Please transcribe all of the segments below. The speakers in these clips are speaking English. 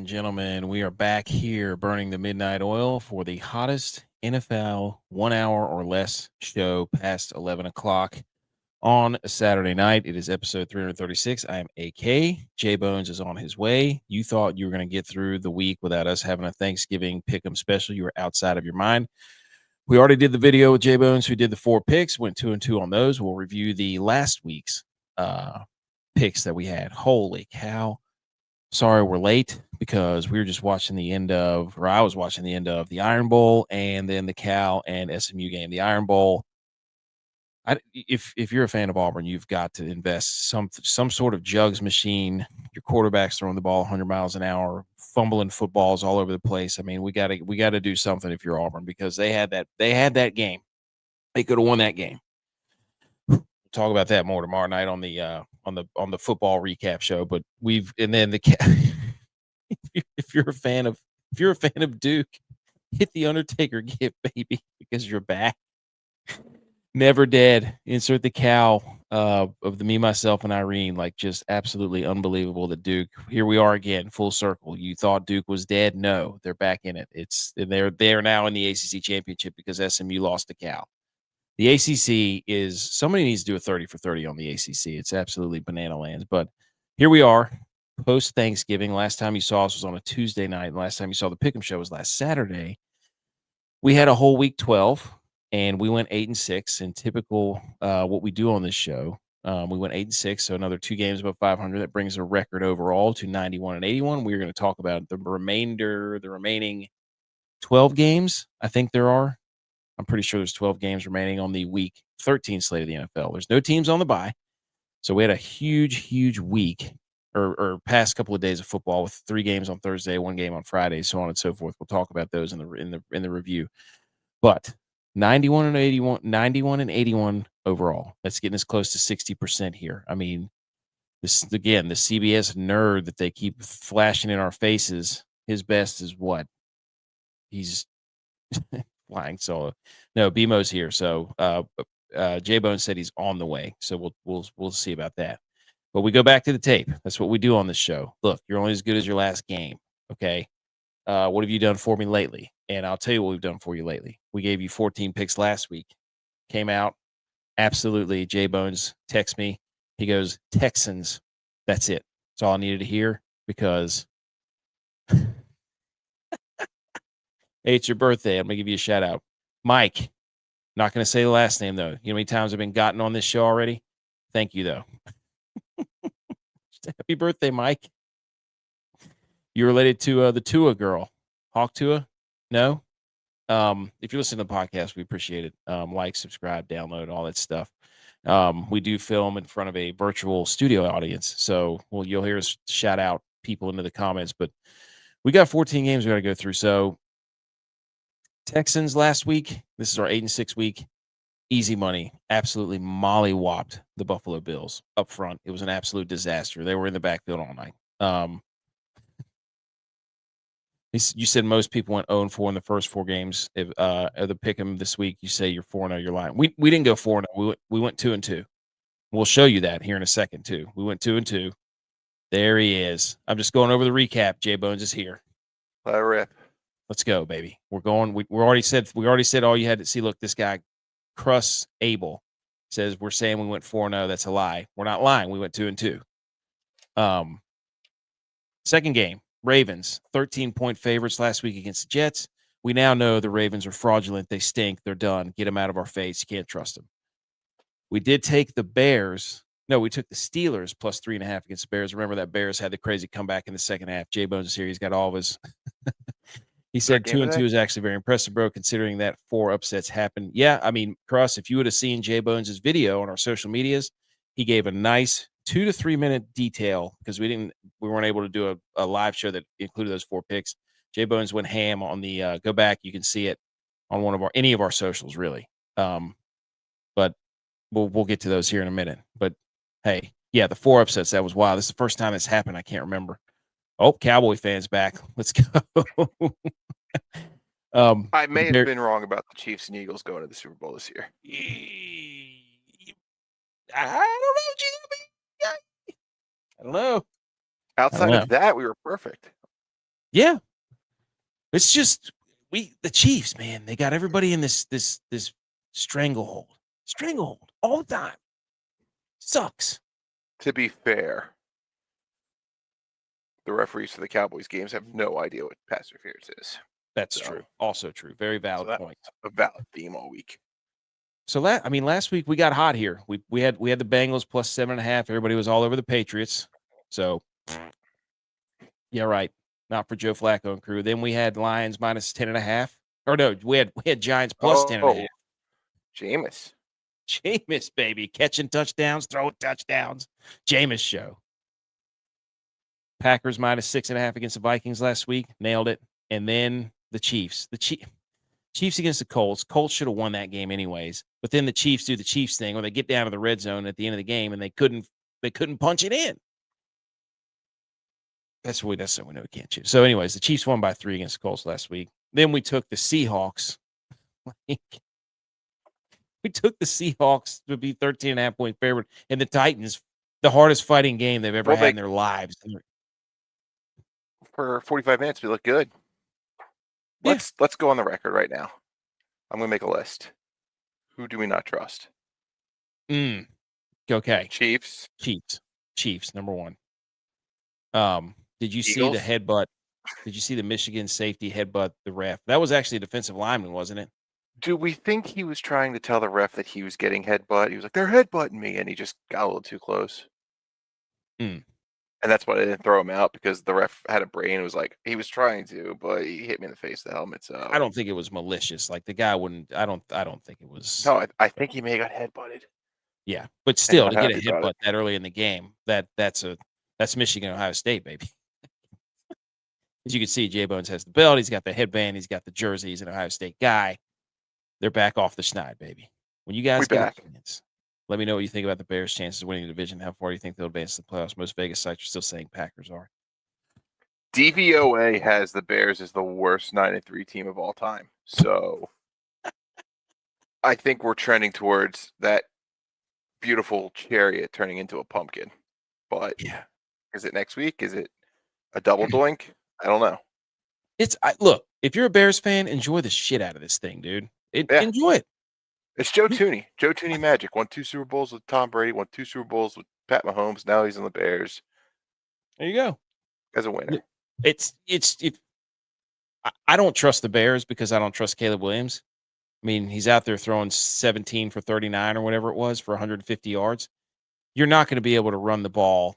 and gentlemen, we are back here burning the midnight oil for the hottest NFL 1 hour or less show past 11 o'clock on a Saturday night. It is episode 336. I am AK. JBonez is on his way. You thought you were going to get through the week without us having a Thanksgiving pick'em special. You were outside of your mind. We already did the video with JBonez. We did the 4 picks, went 2-2 on those. We'll review the last week's picks that we had. Holy cow. Sorry we're late because we were just watching the end of, or I was watching the end of the Iron Bowl and then the Cal and SMU game. The Iron Bowl, if you're a fan of Auburn, you've got to invest some sort of jugs machine. Your quarterback's throwing the ball 100 miles an hour, fumbling footballs all over the place. I mean, we got to do something if you're Auburn because they had that game. They could have won that game. We'll talk about that more tomorrow night on the football recap show. But if you're a fan of Duke, hit the Undertaker gift, baby, because you're back. Never dead. Insert the cow of the Me, Myself, and Irene. Like, just absolutely unbelievable that Duke. Here we are again, full circle. You thought Duke was dead? No, they're back in it. They're now in the ACC championship because SMU lost to Cal. The ACC is, somebody needs to do a 30 for 30 on the ACC. It's absolutely banana lands. But here we are, post Thanksgiving. Last time you saw us was on a Tuesday night. Last time you saw the Pick'em show was last Saturday. We had a whole week 12, and we went 8-6. In typical what we do on this show, we went 8-6, so another 2 games above 500. That brings a record overall to 91-81. We're going to talk about the remaining 12 games. I think there are. I'm pretty sure there's 12 games remaining on the week 13 slate of the NFL. There's no teams on the bye. So we had a huge week or past couple of days of football with 3 games on Thursday, 1 game on Friday, so on and so forth. We'll talk about those in the review. But 91-81 overall. That's getting us close to 60% here. I mean, this again, the CBS nerd that they keep flashing in our faces, his best is what? He's flying solo. No, BMO's here. So JBonez said he's on the way. So we'll see about that. But we go back to the tape. That's what we do on this show. Look, you're only as good as your last game. Okay. What have you done for me lately? And I'll tell you what we've done for you lately. We gave you 14 picks last week. Came out. Absolutely. JBonez texts me. He goes, Texans. That's it. That's all I needed to hear because hey, it's your birthday. I'm going to give you a shout out. Mike. Not going to say the last name, though. You know how many times I've been gotten on this show already? Thank you, though. Happy birthday, Mike. You related to the Tua girl. Hawk Tua? No? If you listen to the podcast, we appreciate it. Like, subscribe, download, all that stuff. We do film in front of a virtual studio audience. So you'll hear us shout out people into the comments. But we got 14 games we got to go through. So Texans last week. This is our 8-6 week. Easy money. Absolutely mollywopped the Buffalo Bills up front. It was an absolute disaster. They were in the backfield all night. You said most people went 0-4 in the first 4 games of the pick'em this week. You say you're 4-0. You're lying. We didn't go 4-0. We went 2-2. We'll show you that here in a second too. We went 2-2. There he is. I'm just going over the recap. JBonez is here. Let it rip. Let's go, baby. We're going. We already said all you had to see. Look, this guy, Cruss Abel, says we're saying we went 4-0. That's a lie. We're not lying. We went 2-2. Second game, Ravens, 13-point favorites last week against the Jets. We now know the Ravens are fraudulent. They stink. They're done. Get them out of our face. You can't trust them. We did take the Bears. No, we took the Steelers plus 3.5 against the Bears. Remember that Bears had the crazy comeback in the second half. JBonez is here. He's got all of his. He said 2-2 is actually very impressive, bro, considering that 4 upsets happened. Yeah, I mean, Cross, if you would have seen JBonez's video on our social medias, he gave a nice 2 to 3 minute detail because we weren't able to do a live show that included those 4 picks. JBonez went ham on the go back. You can see it on any of our socials, really. But we'll get to those here in a minute. But hey, yeah, the 4 upsets, that was wild. This is the first time that's happened. I can't remember. Oh, Cowboy fans back. Let's go. I may have been wrong about the Chiefs and Eagles going to the Super Bowl this year. I don't know. Outside of that, we were perfect. Yeah. It's just the Chiefs, man. They got everybody in this stranglehold all the time. Sucks. To be fair, the referees for the Cowboys games have no idea what pass interference is. That's true. Also true. Very valid point. A valid theme all week. So last week we got hot here. We had the Bengals plus 7.5. Everybody was all over the Patriots. So yeah, right. Not for Joe Flacco and crew. Then we had Lions minus 10.5. Or no, we had Giants plus 10.5. Jameis, baby, catching touchdowns, throwing touchdowns. Jameis show. Packers minus 6.5 against the Vikings last week. Nailed it. And then the Chiefs. Chiefs against the Colts. Colts should have won that game anyways. But then the Chiefs do the Chiefs thing where they get down to the red zone at the end of the game and they couldn't punch it in. That's what we know we can't choose. So anyways, the Chiefs won by 3 against the Colts last week. Then we took the Seahawks. We took the Seahawks to be 13.5 point favorite, and the Titans, the hardest fighting game they've ever had in their lives. For 45 minutes, we look good. Let's go on the record right now. I'm going to make a list. Who do we not trust? Okay. Chiefs, number 1. Did you see the headbutt? Did you see the Michigan safety headbutt the ref? That was actually a defensive lineman, wasn't it? Do we think he was trying to tell the ref that he was getting headbutt? He was like, they're headbutting me, and he just got a little too close. And that's why they didn't throw him out, because the ref had a brain. It was like, he was trying to, but he hit me in the face with the helmet. So I don't think it was malicious. Like the guy wouldn't. I don't think it was. No, I think he may have got headbutted. Yeah, but still, to get a headbutt that early in the game, that's Michigan, Ohio State, baby. As you can see, JBonez has the belt. He's got the headband. He's got the jersey. He's an Ohio State guy. They're back off the schneid, baby. When you guys get a chance, let me know what you think about the Bears' chances of winning the division. How far do you think they'll advance to the playoffs? Most Vegas sites are still saying Packers are. DVOA has the Bears as the worst 9-3 team of all time. So I think we're trending towards that beautiful chariot turning into a pumpkin. But is it next week? Is it a double doink? I don't know. Look, if you're a Bears fan, enjoy the shit out of this thing, dude. Enjoy it. It's Joe Tooney. Joe Tooney magic. Won 2 Super Bowls with Tom Brady. Won 2 Super Bowls with Pat Mahomes. Now he's on the Bears. There you go. As a winner. I don't trust the Bears because I don't trust Caleb Williams. I mean, he's out there throwing 17 for 39 or whatever it was for 150 yards. You're not going to be able to run the ball.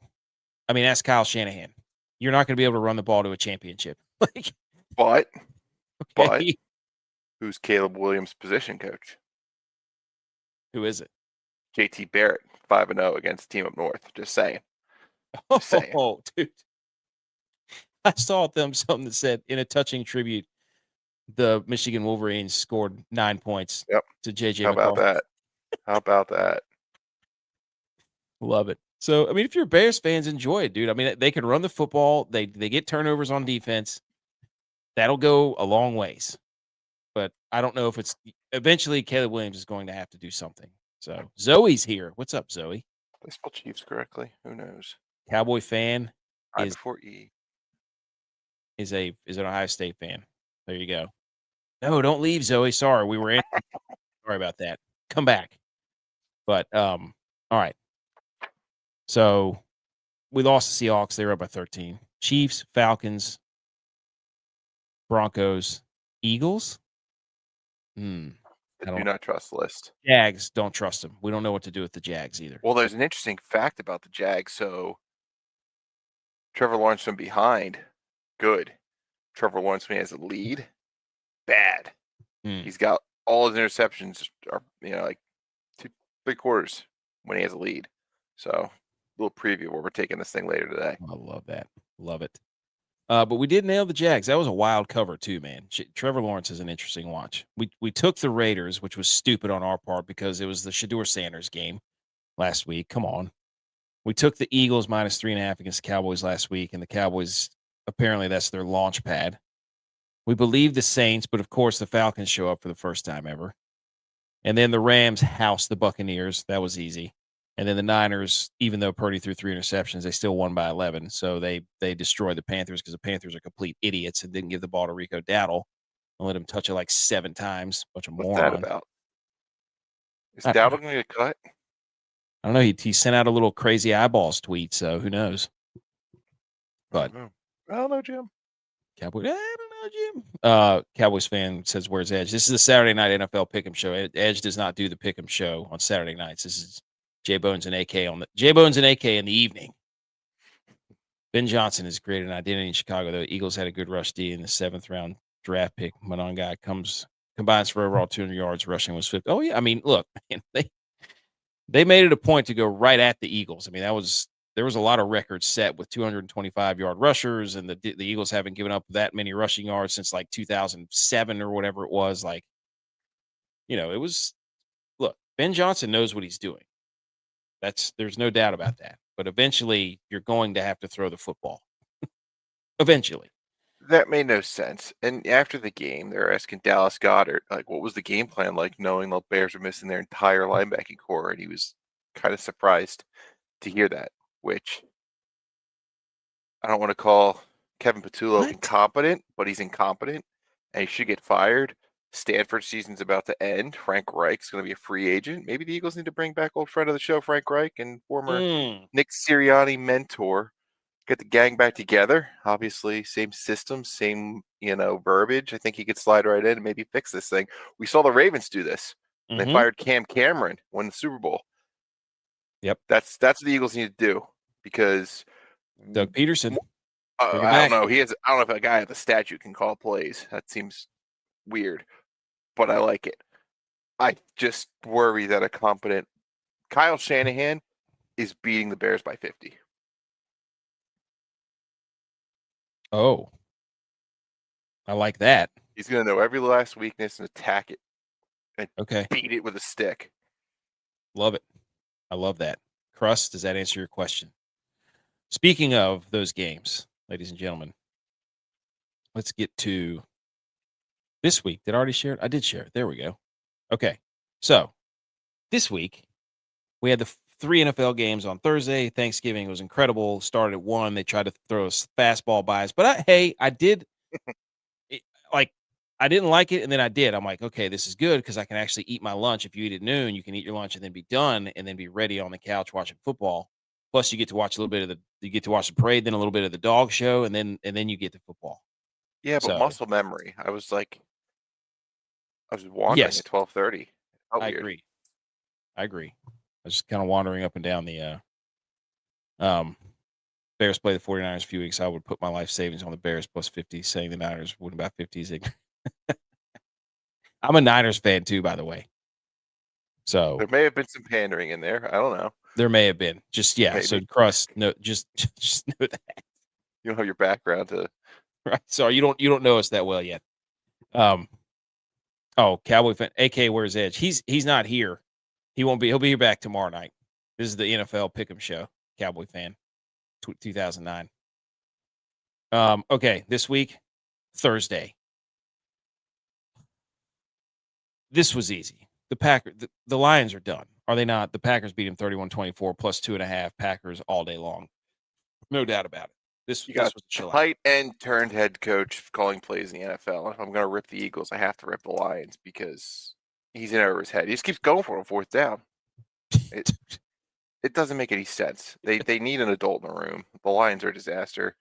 I mean, ask Kyle Shanahan. You're not going to be able to run the ball to a championship. But who's Caleb Williams' position coach? Who is it? JT Barrett, 5-0 against the team up north. Just saying. Oh, dude. I saw something that said, in a touching tribute, the Michigan Wolverines scored 9 points to JJ McCarthy. How about that? Love it. So, I mean, if you're Bears fans, enjoy it, dude. I mean, they can run the football. They get turnovers on defense. That'll go a long ways. But I don't know if it's eventually Caleb Williams is going to have to do something. So Zoe's here. What's up, Zoe? They spell Chiefs correctly. Who knows? Cowboy fan is before E. Is an Ohio State fan. There you go. No, don't leave, Zoe. Sorry, we were in. Sorry about that. Come back. But all right. So we lost the Seahawks. They were up by 13. Chiefs, Falcons, Broncos, Eagles. Do not trust list. Jags, don't trust them. We don't know what to do with the Jags either. Well, there's an interesting fact about the Jags. So Trevor Lawrence from behind, good. Trevor Lawrence when he has a lead, bad. He's got all his interceptions are like 3 quarters when he has a lead. So a little preview where we're taking this thing later today. I love that. Love it. But we did nail the Jags. That was a wild cover too, man. Trevor Lawrence is an interesting watch. We took the Raiders, which was stupid on our part because it was the Shedeur Sanders game last week. Come on. We took the Eagles minus 3.5 against the Cowboys last week, and the Cowboys, apparently that's their launch pad. We believe the Saints, but of course the Falcons show up for the first time ever. And then the Rams house the Buccaneers. That was easy. And then the Niners, even though Purdy threw 3 interceptions, they still won by 11. So they destroyed the Panthers because the Panthers are complete idiots and didn't give the ball to Rico Dowdle and let him touch it like 7 times. Bunch of What's that morons. about? Is I don't know. Dowdle going to get cut? I don't know. He sent out a little crazy eyeballs tweet, so who knows? But I don't know, Jim. Cowboys, I don't know, Jim. Cowboys fan says, "Where's Edge?" This is a Saturday night NFL Pick'em show. Edge does not do the Pick'em show on Saturday nights. This is JBonez and AK on the JBonez and AK in the evening. Ben Johnson has created an identity in Chicago. The Eagles had a good rush D in the 7th round draft pick. Mononga combines for overall 200 yards. Rushing was 50. Oh yeah, I mean, look, man, they made it a point to go right at the Eagles. I mean, there was a lot of records set with 225-yard rushers, and the Eagles haven't given up that many rushing yards since like 2007 or whatever it was. Like, it was. Look, Ben Johnson knows what he's doing. There's no doubt about that. But eventually, you're going to have to throw the football. Eventually. That made no sense. And after the game, they're asking Dallas Goedert, like, what was the game plan like, knowing the Bears were missing their entire linebacking core? And he was kind of surprised to hear that, which I don't want to call Kevin Patullo incompetent, but he's incompetent, and he should get fired. Stanford season's about to end. Frank Reich's going to be a free agent. Maybe the Eagles need to bring back old friend of the show, Frank Reich, and former Nick Sirianni mentor. Get the gang back together. Obviously, same system, same verbiage. I think he could slide right in and maybe fix this thing. We saw the Ravens do this. They fired Cam Cameron, won the Super Bowl. Yep, that's what the Eagles need to do, because Doug Peterson. I don't know. I don't know if a guy at the statue can call plays. That seems weird, but I like it. I just worry that a competent Kyle Shanahan is beating the Bears by 50. Oh, I like that. He's going to know every last weakness and attack it and okay, beat it with a stick. Love it. I love that. Crust, does that answer your question? Speaking of those games, ladies and gentlemen, let's get to this week. Did I already share it? I did share it. There we go. Okay. So this week, we had the 3 NFL games on Thursday. Thanksgiving was incredible. Started at 1. They tried to throw us fastball buys. But I did I didn't like it, and then I did. I'm like, okay, this is good because I can actually eat my lunch. If you eat at noon, you can eat your lunch and then be done and then be ready on the couch watching football. Plus, you get to watch a little bit of the parade, then a little bit of the dog show, and then you get to football. Yeah, but muscle memory. I was wandering at 12:30. I agree. I was just kind of wandering up and down the Bears play the 49ers a few weeks. I would put my life savings on the Bears plus 50, saying the Niners wouldn't about 50s. I'm a Niners fan too, by the way. So there may have been some pandering in there. I don't know. There may have been. Just maybe. So Crust, no, just know that. You don't have your background to right. So you don't know us that well yet. Cowboy fan AK, where's Edge? He's not here. He'll be here back tomorrow night. This is the NFL Pick'em show, Cowboy fan. 2009. Okay, this week, Thursday. This was easy. The Lions are done. Are they not? The Packers beat them 31-24 plus 2.5. Packers all day long. No doubt about it. This was a tight end turned head coach calling plays in the NFL. If I'm going to rip the Eagles, I have to rip the Lions because he's in over his head. He just keeps going for a 4th down. It doesn't make any sense. They need an adult in the room. The Lions are a disaster.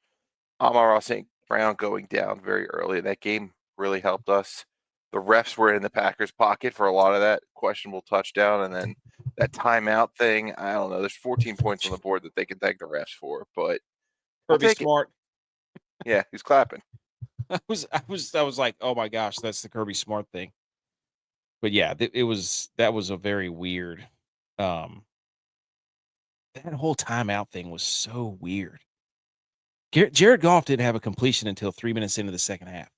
Amon-Ra St. Brown going down very early. That game really helped us. The refs were in the Packers' pocket for a lot of that questionable touchdown. And then that timeout thing, I don't know. There's 14 points on the board that they can thank the refs for. But Kirby Smart. Yeah, he's clapping. I was like, oh my gosh, that's the Kirby Smart thing. But yeah, that was a very weird. That whole timeout thing was so weird. Jared Goff didn't have a completion until 3 minutes into the second half.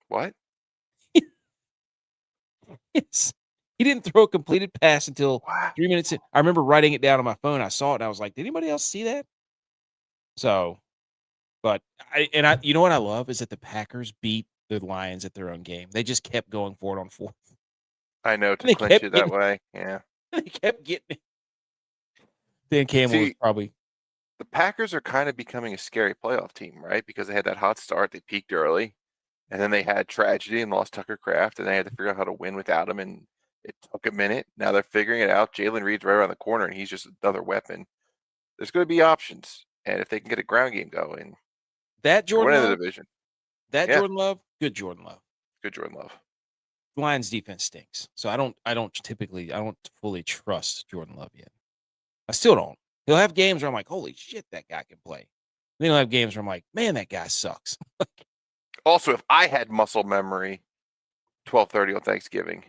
What? Yes. He didn't throw a completed pass until 3 minutes in. I remember writing it down on my phone. I saw it and I was like, did anybody else see that? So, but you know what I love is that the Packers beat the Lions at their own game. They just kept going for it on 4th. I know, to clinch it that way. Yeah. They kept getting it. Dan Campbell was probably. The Packers are kind of becoming a scary playoff team, right? Because they had that hot start. They peaked early. And then they had tragedy and lost Tucker Kraft, and they had to figure out how to win without him. And it took a minute. Now they're figuring it out. Jalen Reed's right around the corner, and he's just another weapon. There's going to be options. And if they can get a ground game going, that Jordan winning Love, the division. Jordan Love, good Jordan Love. Good Jordan Love. Lions defense stinks. So I don't fully trust Jordan Love yet. I still don't. He'll have games where I'm like, holy shit, that guy can play. Then he'll have games where I'm like, man, that guy sucks. Also, if I had muscle memory, 12:30 on Thanksgiving,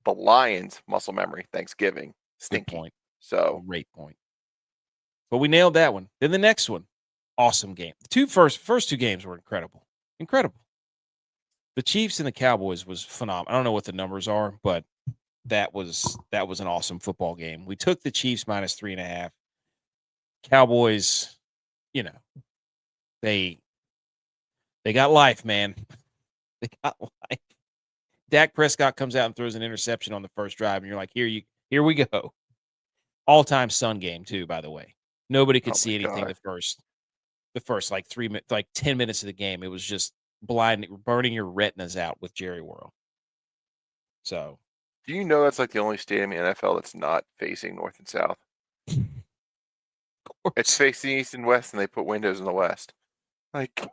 the Lions muscle memory Thanksgiving, stinky. Good point. So great point. But we nailed that one. Then the next one, awesome game. The first two games were incredible. Incredible. The Chiefs and the Cowboys was phenomenal. I don't know what the numbers are, but that was an awesome football game. We took the Chiefs minus 3.5. Cowboys, they got life, man. They got life. Dak Prescott comes out and throws an interception on the first drive, and you're like, here we go. All-time Sun game too, by the way. Nobody could see anything the first like 10 minutes of the game. It was just burning your retinas out with Jerry World. So, do you know that's like the only stadium in the NFL that's not facing north and south? It's facing east and west, and they put windows in the west. Like,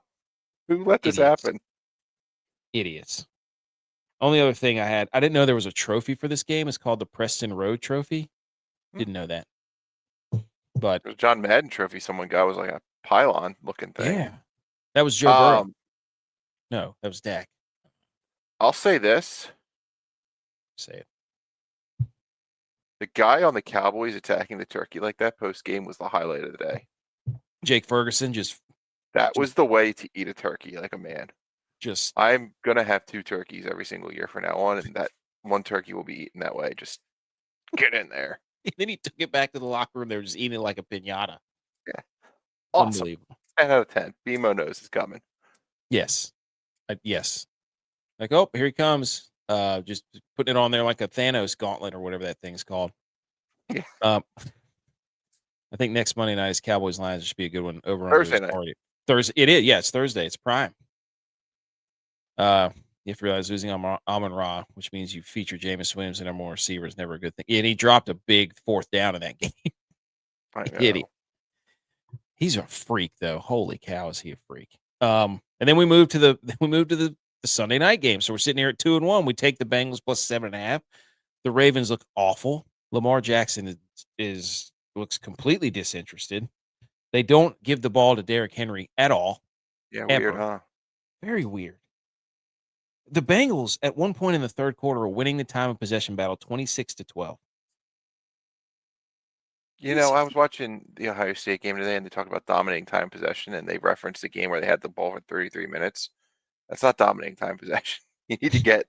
who let this happen? Idiots. Only other thing I didn't know there was a trophy for this game. It's called the Preston Road Trophy. Didn't know that. But the John Madden trophy someone got was like a pylon looking thing. Yeah. That was Joe Burrow. No, that was Dak. I'll say this. Say it. The guy on the Cowboys attacking the turkey like that post-game was the highlight of the day. Jake Ferguson That was the way to eat a turkey like a man. I'm going to have 2 turkeys every single year from now on, and that one turkey will be eaten that way. Just get in there. And then he took it back to the locker room. They were just eating it like a piñata. Yeah. Awesome. Unbelievable. 10 out of 10. BMO knows it's coming. Yes. Yes. Like, oh, here he comes. Just putting it on there like a Thanos gauntlet or whatever that thing's called. Yeah. I think next Monday night is Cowboys Lions. It should be a good one. Over Thursday night. Thursday. It is. Yeah, it's Thursday. It's prime. You have to realize losing Amon-Ra, which means you feature Jameis Williams and more receiver is never a good thing. And he dropped a big 4th down in that game. Did he? He's a freak, though. Holy cow, is he a freak? And then we moved to the Sunday night game. So we're sitting here at 2-1. We take the Bengals plus 7.5. The Ravens look awful. Lamar Jackson looks completely disinterested. They don't give the ball to Derrick Henry at all. Yeah, ever. Weird, huh? Very weird. The Bengals, at one point in the third quarter, are winning the time of possession battle 26-12. I was watching the Ohio State game today, and they talked about dominating time possession, and they referenced the game where they had the ball for 33 minutes. That's not dominating time possession. You need to get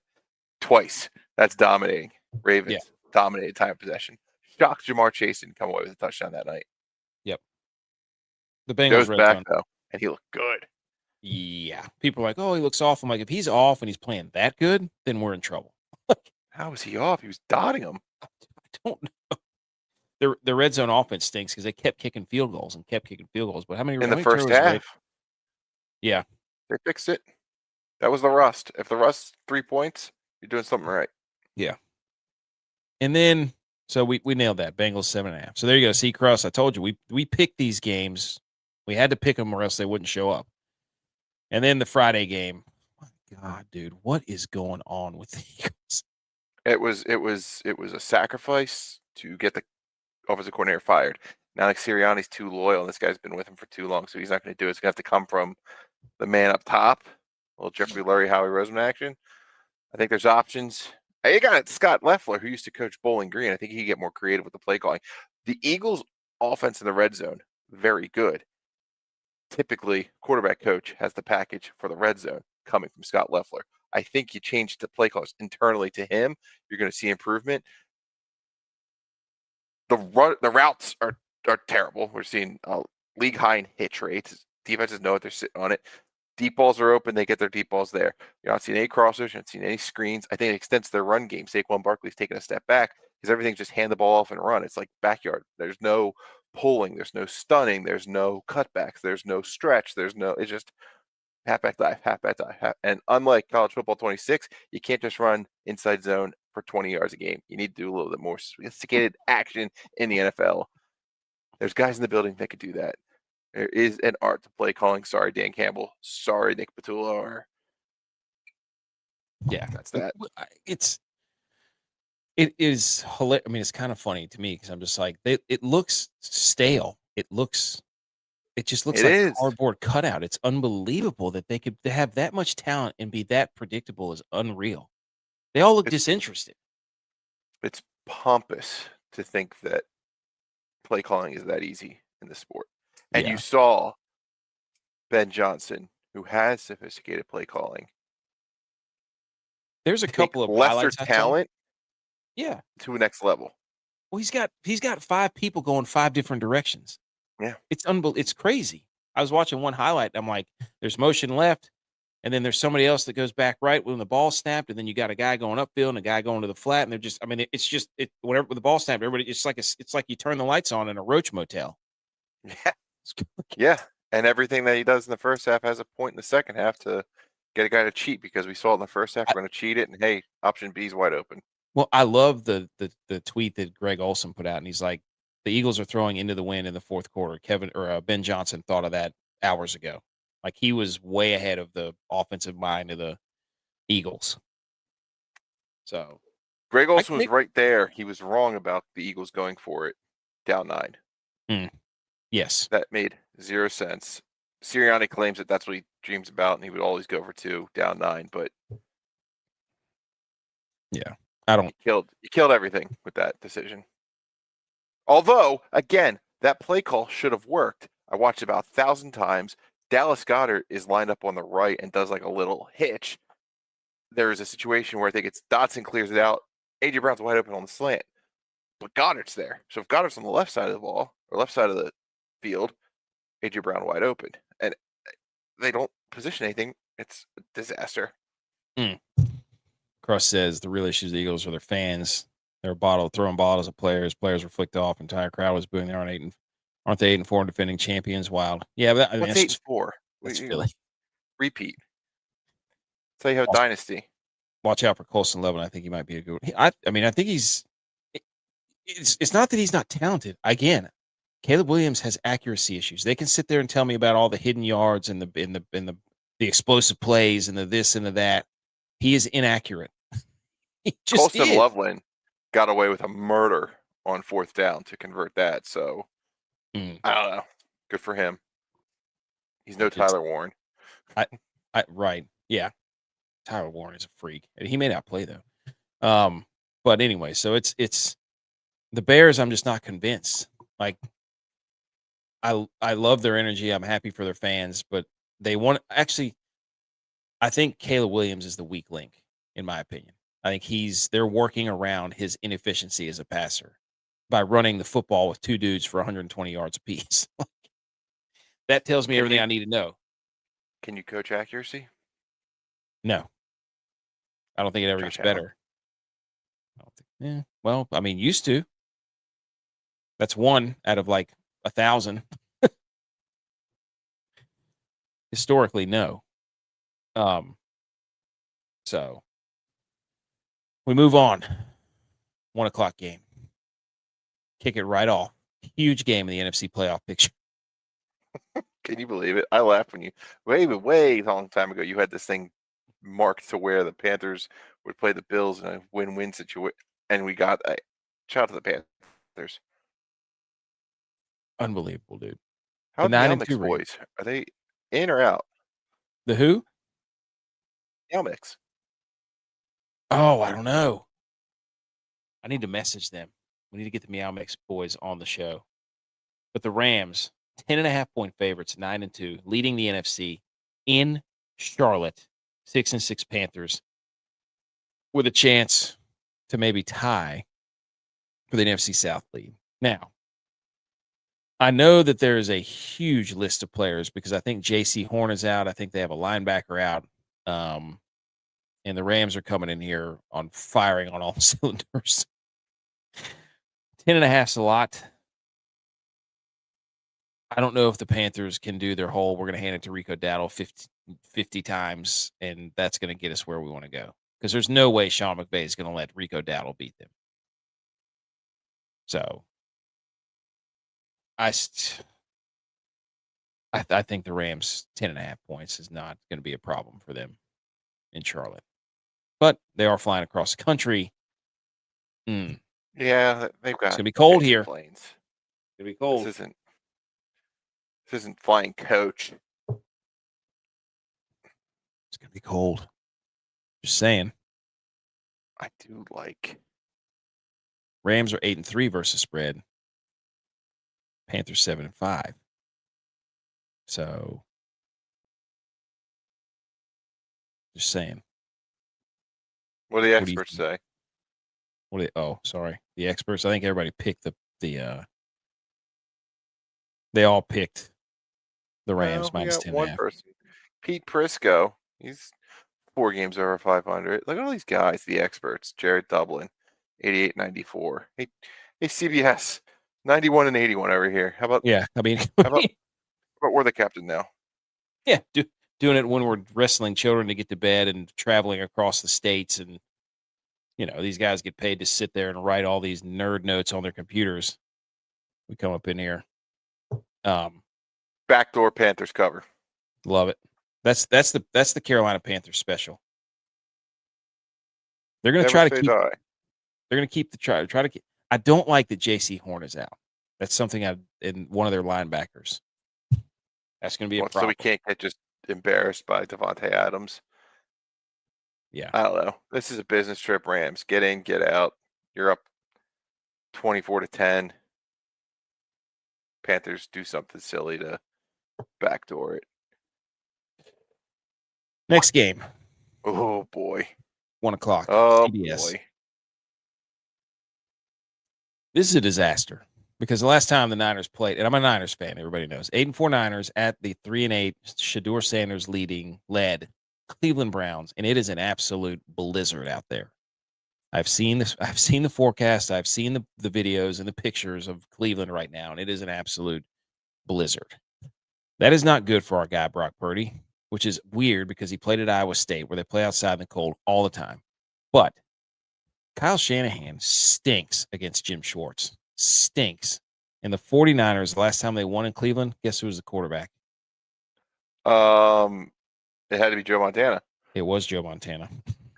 twice. That's dominating. Ravens dominated time possession. Shocked Jamar Chase didn't come away with a touchdown that night. Yep. The Bengals goes back, though, and he looked good. Yeah. People are like, oh, he looks off. I'm like, if he's off and he's playing that good, then we're in trouble. How was he off? He was dotting him. I don't know. The red zone offense stinks because they kept kicking field goals. But how many in the first half? Yeah. They fixed it. That was the rust. If the rust's 3 points, you're doing something right. Yeah. And then, so we nailed that. Bengals 7.5. So there you go. See, Cross, I told you, we picked these games. We had to pick them or else they wouldn't show up. And then the Friday game. Oh my God, dude, what is going on with the Eagles? It was a sacrifice to get the offensive coordinator fired. Now, like Sirianni's too loyal, and this guy's been with him for too long, so he's not going to do it. It's going to have to come from the man up top. A little Jeffrey Lurie, Howie Roseman action. I think there's options. You got Scott Leffler, who used to coach Bowling Green. I think he could get more creative with the play calling. The Eagles' offense in the red zone, very good. Typically, quarterback coach has the package for the red zone coming from Scott Leffler. I think you change the play calls internally to him, you're going to see improvement. The routes are terrible. We're seeing league high in hitch rates. Defenses know what they're sitting on it. Deep balls are open. They get their deep balls there. You're not seeing any crossers. You're not seeing any screens. I think it extends their run game. Saquon Barkley's taking a step back because everything's just hand the ball off and run. It's like backyard. There's no pulling, there's no stunning, there's no cutbacks, there's no stretch, it's just halfback dive, and unlike college football 26, you can't just run inside zone for 20 yards a game. You need to do a little bit more sophisticated action in the NFL. There's guys in the building that could do that. There is an art to play calling. Sorry, Dan Campbell. Sorry, Nick Petula. Yeah, that's that. It is hilarious. I mean, it's kind of funny to me because I'm just like, it looks stale. It just looks like a cardboard cutout. It's unbelievable that they could have that much talent and be that predictable is unreal. They all look disinterested. It's pompous to think that play calling is that easy in the sport. And you saw Ben Johnson, who has sophisticated play calling. There's a couple of lesser talent to a next level. Well, he's got 5 people going 5 different directions. Yeah. It's crazy. I was watching one highlight, and I'm like, there's motion left, and then there's somebody else that goes back right when the ball snapped, and then you got a guy going upfield and a guy going to the flat, and they're just, I mean, it's just whenever the ball snapped, everybody, it's like you turn the lights on in a Roach motel. Yeah. Yeah. And everything that he does in the first half has a point in the second half to get a guy to cheat, because we saw it in the first half. We're going to cheat it, and hey, option B is wide open. Well, I love the tweet that Greg Olson put out, and he's like, the Eagles are throwing into the wind in the fourth quarter. Ben Johnson thought of that hours ago. Like, he was way ahead of the offensive mind of the Eagles. So Greg Olson was right there. He was wrong about the Eagles going for it down 9. Yes. That made 0 sense. Sirianni claims that that's what he dreams about, and he would always go for 2 down 9, but yeah, I don't. He killed everything with that decision. Although, again, that play call should have worked. I watched it about 1,000 times. Dallas Goedert is lined up on the right and does like a little hitch. There's a situation where I think it's Dotson clears it out. A.J. Brown's wide open on the slant, but Goddard's there. So if Goddard's on the left side of the ball or left side of the field, A.J. Brown wide open, and they don't position anything. It's a disaster. Cross says the real issue of the Eagles are their fans. They're throwing bottles at players. Players were flicked off. Entire crowd was booing. They aren't they 8-4 and defending champions? Wild. Yeah, but what's 8-4? That's Philly. Repeat. Tell you how dynasty. Watch out for Colson Levin. I think he might be a good one. I think he's. It's not that he's not talented. Again, Caleb Williams has accuracy issues. They can sit there and tell me about all the hidden yards and the explosive plays and the this and the that. He is inaccurate. Colson Loveland got away with a murder on 4th down to convert that. So I don't know. Good for him. He's no Tyler Warren. Right. Yeah. Tyler Warren is a freak. He may not play though. But anyway, so it's the Bears. I'm just not convinced. Like, I love their energy. I'm happy for their fans, but I think Caleb Williams is the weak link, in my opinion. I think they're working around his inefficiency as a passer by running the football with 2 dudes for 120 yards apiece. That tells me everything I need to know. Can you coach accuracy? No. I don't think it ever gets better. Well, I mean, used to. That's 1 out of like 1,000. Historically, no. So we move on. 1 o'clock game. Kick it right off. Huge game in the NFC playoff picture. Can you believe it? I laughed when way long time ago, you had this thing marked to where the Panthers would play the Bills in a win-win situation, and we got a shout out to the Panthers. Unbelievable, dude. How the Almix boys? Are they in or out? The who? Almix. Oh, I don't know. I need to message them. We need to get the Meow Mix boys on the show. But the Rams, 10.5-point favorites, 9-2, leading the NFC in Charlotte. 6-6 Panthers with a chance to maybe tie for the NFC South lead. Now, I know that there is a huge list of players because I think J.C. Horn is out. I think they have a linebacker out. And the Rams are coming in here on firing on all cylinders. 10.5's a lot. I don't know if the Panthers can do their whole, we're going to hand it to Rico Dowdle 50 times, and that's going to get us where we want to go. Because there's no way Sean McVay is going to let Rico Dowdle beat them. So I think the Rams 10.5 points is not going to be a problem for them in Charlotte. But they are flying across the country. Yeah, they've got. It's going to be cold here. Planes. It's going to be cold. This isn't flying coach. It's going to be cold. Just saying. I do like. Rams are 8-3 versus spread. Panthers 7-5. So, just saying. What do the experts say? Sorry. The experts. I think everybody picked they all picked the Rams minus 10.5. One person, Pete Prisco. He's 4 games over 500. Look at all these guys, the experts. Jared Dublin, 88.94. Hey, CBS, 91 and 81 over here. How about? Yeah, I mean, how about we're the captain now? Yeah, doing it when we're wrestling children to get to bed and traveling across the states, and these guys get paid to sit there and write all these nerd notes on their computers. We come up in here. Backdoor Panthers cover. Love it. That's the Carolina Panthers special. They're going to try to keep. They're going to keep the try to keep. I don't like that J.C. Horn is out. That's something in one of their linebackers. That's going to be a problem. So we can't get just embarrassed by Devontae Adams. Yeah. I don't know. This is a business trip, Rams. Get in, get out. You're up 24-10. Panthers do something silly to backdoor it. Next game. Oh, boy. 1:00. Oh, CBS. boy. This is a disaster because the last time the Niners played, and I'm a Niners fan, everybody knows, 8-4 Niners at the 3-8 Shedeur Sanders led Cleveland Browns, and it is an absolute blizzard out there. I've seen this. I've seen the forecast. I've seen the videos and the pictures of Cleveland right now, and it is an absolute blizzard. That is not good for our guy Brock Purdy, which is weird because he played at Iowa State where they play outside in the cold all the time. But Kyle Shanahan stinks against Jim Schwartz. Stinks. And the 49ers, the last time they won in Cleveland, guess who was the quarterback? It had to be Joe Montana. It was Joe Montana.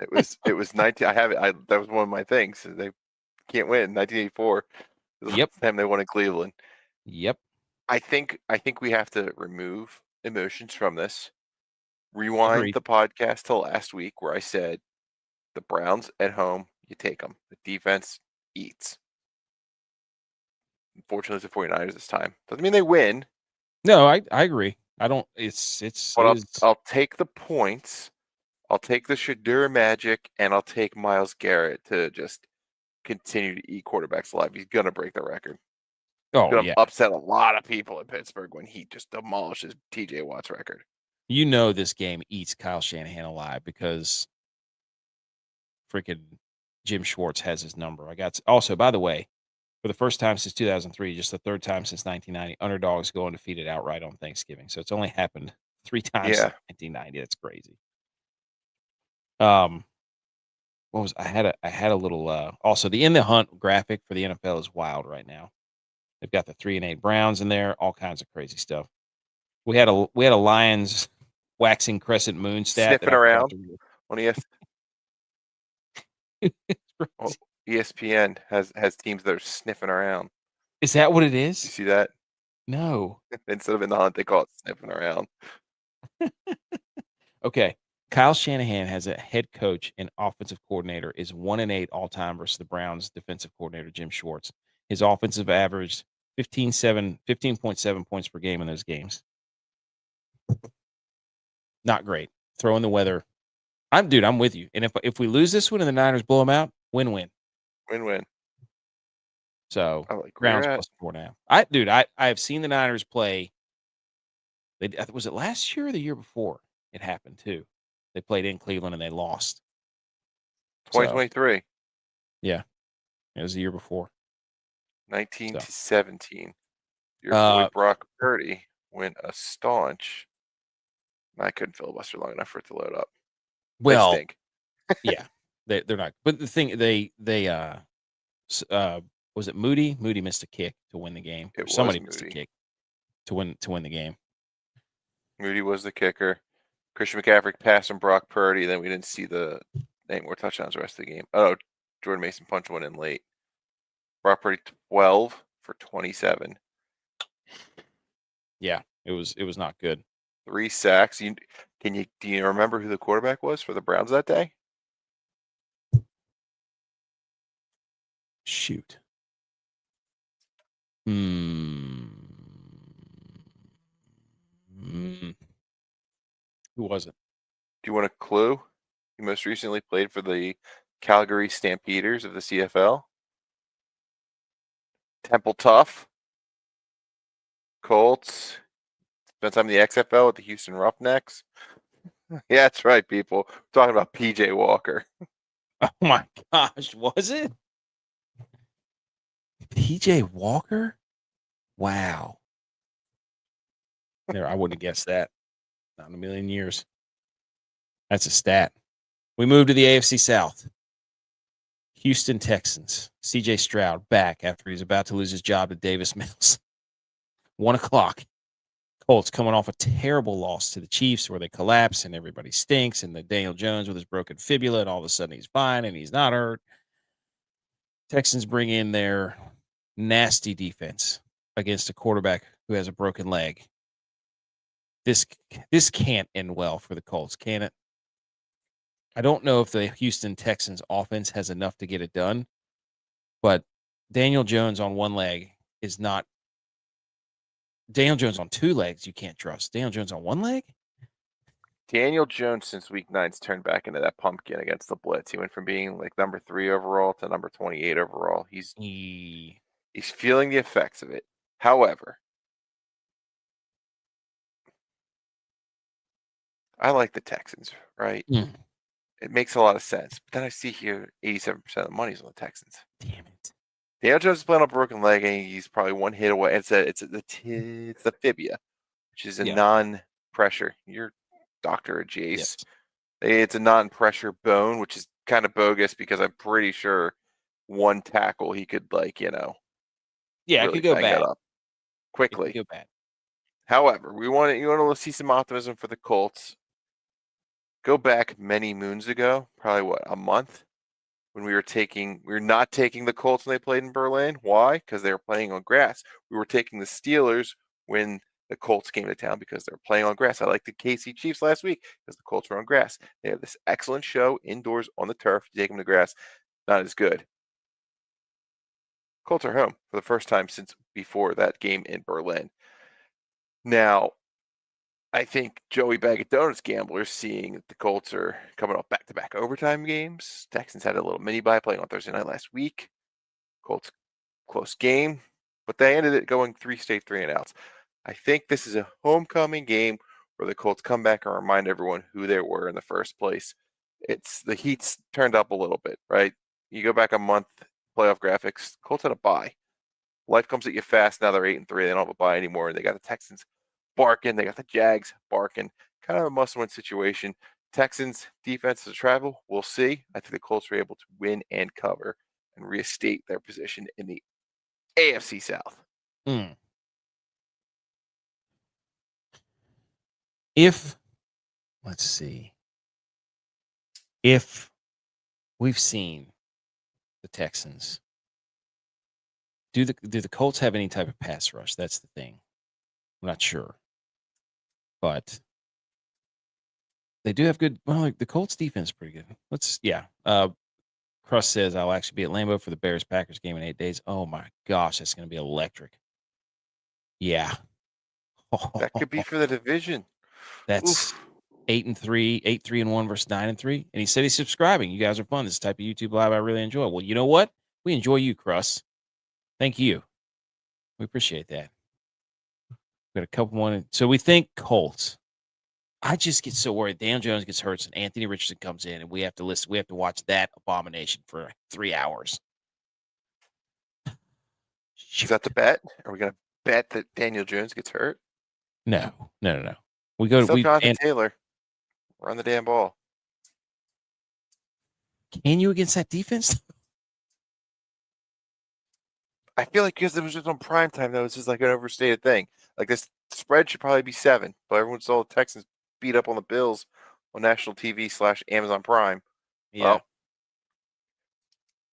It was 19. I have it. That was one of my things. They can't win. 1984. The last time they won in Cleveland. Yep. I think we have to remove emotions from this. Rewind the podcast to last week where I said the Browns at home, you take them. The defense eats. Unfortunately, it's the 49ers this time. Doesn't mean they win. No, I agree. I don't. I'll take the points. I'll take the Shedeur magic, and I'll take Myles Garrett to just continue to eat quarterbacks alive. He's gonna break the record. He's gonna upset a lot of people in Pittsburgh when he just demolishes TJ Watt's record. This game eats Kyle Shanahan alive because freaking Jim Schwartz has his number. Also, by the way, for the first time since 2003, just the third time since 1990, underdogs go undefeated outright on Thanksgiving. So it's only happened 3 times since 1990. That's crazy. I had a little also the in the hunt graphic for the NFL is wild right now. They've got the 3-8 Browns in there, all kinds of crazy stuff. We had a Lions waxing crescent moon stat sniffing around on ESPN has teams that are sniffing around. Is that what it is? You see that? No. Instead of in the hunt, they call it sniffing around. Okay. Kyle Shanahan has a head coach and offensive coordinator is 1-8 all time versus the Browns defensive coordinator Jim Schwartz. His offensive averaged 15.7 points per game in those games. Not great. Throw in the weather. I'm with you. And if we lose this one and the Niners blow them out, win-win. Win-win. So Browns plus 4.5. I have seen the Niners play. Was it last year or the year before? It happened too. They played in Cleveland and they lost. 2023. Yeah, it was the year before. 19-17. Your boy Brock Purdy went a staunch. I couldn't filibuster long enough for it to load up. Well, they stink. Yeah, they're not. But the thing they was it Moody? Moody missed a kick to win the game. It was Somebody Moody. missed a kick to win the game. Moody was the kicker. Christian McCaffrey passed on Brock Purdy. Then we didn't see any more touchdowns the rest of the game. Oh, Jordan Mason punched one in late. Brock Purdy 12 for 27. Yeah, it was not good. 3 sacks. Do you remember who the quarterback was for the Browns that day? Shoot. Who was it? Do you want a clue? He most recently played for the Calgary Stampeders of the CFL. Temple Tough. Colts. Spent time in the XFL with the Houston Roughnecks. Yeah, that's right, people. We're talking about PJ Walker. Oh my gosh, was it? PJ Walker? Wow. I wouldn't have guessed that. Not in a million years. That's a stat. We move to the AFC South. Houston Texans. CJ Stroud back after he's about to lose his job to Davis Mills. 1 o'clock. Colts coming off a terrible loss to the Chiefs where they collapse and everybody stinks, and the Daniel Jones with his broken fibula, and all of a sudden he's fine and he's not hurt. Texans bring in their nasty defense against a quarterback who has a broken leg. This can't end well for the Colts, can it? I don't know if the Houston Texans offense has enough to get it done, but Daniel Jones on one leg is not. Daniel Jones on 2 legs, you can't trust. Daniel Jones on 1 leg? Daniel Jones, since week 9's turned back into that pumpkin against the blitz. He went from being like number 3 overall to number 28 overall. He's feeling the effects of it. However, I like the Texans, right? It makes a lot of sense. But then I see here 87% of the money's on the Texans. Damn it. Daniel Jones is playing on a broken leg, and he's probably 1 hit away. It's the fibia, which is a non-pressure. You're Dr. Jace. Yes. It's a non-pressure bone, which is kind of bogus because I'm pretty sure 1 tackle he could yeah, really it could go bang bad. that up quickly. It could go bad. However, you want to see some optimism for the Colts. Go back many moons ago, probably a month, when we were not taking the Colts when they played in Berlin. Why? Because they were playing on grass. We were taking the Steelers when the Colts came to town because they were playing on grass. I liked the KC Chiefs last week because the Colts were on grass. They have this excellent show indoors on the turf. You take them to grass, not as good. Colts are home for the first time since before that game in Berlin. Now, I think Joey Bag of Donuts gamblers, seeing that the Colts are coming off back-to-back overtime games. Texans had a little mini-bye playing on Thursday night last week. Colts, close game, but they ended it going 3 straight 3-and-outs. I think this is a homecoming game where the Colts come back and remind everyone who they were in the first place. It's the heat's turned up a little bit, right? You go back a month, playoff graphics, Colts had a bye. Life comes at you fast. Now they're 8-3. They don't have a bye anymore. They got the Texans barking. They got the Jags barking. Kind of a must-win situation. Texans defense to travel. We'll see. I think the Colts are able to win and cover and reinstate their position in the AFC South. Let's see. If we've seen the Texans, do the Colts have any type of pass rush? That's the thing. I'm not sure. But they do have good. Well, the Colts defense is pretty good. Crust says I'll actually be at Lambeau for the Bears-Packers game in 8 days. Oh my gosh, that's going to be electric. Yeah. That could be for the division. That's 8-3, 8-3-1 versus 9-3. And he said he's subscribing. You guys are fun. This type of YouTube live I really enjoy. Well, you know what? We enjoy you, Crust. Thank you. We appreciate that. Got a couple more. So we think Colts. I just get so worried. Dan Jones gets hurt and Anthony Richardson comes in and we have to listen. We have to watch that abomination for 3 hours. Is that the bet? Are we going to bet that Daniel Jones gets hurt? No. We go Still we Jonathan and Taylor. Run the damn ball. can you against that defense? I feel like because it was just on prime time, though, it's just like an overstated thing. Like this spread should probably be 7, but everyone saw the Texans beat up on the Bills on national TV / Amazon Prime. Yeah. Well,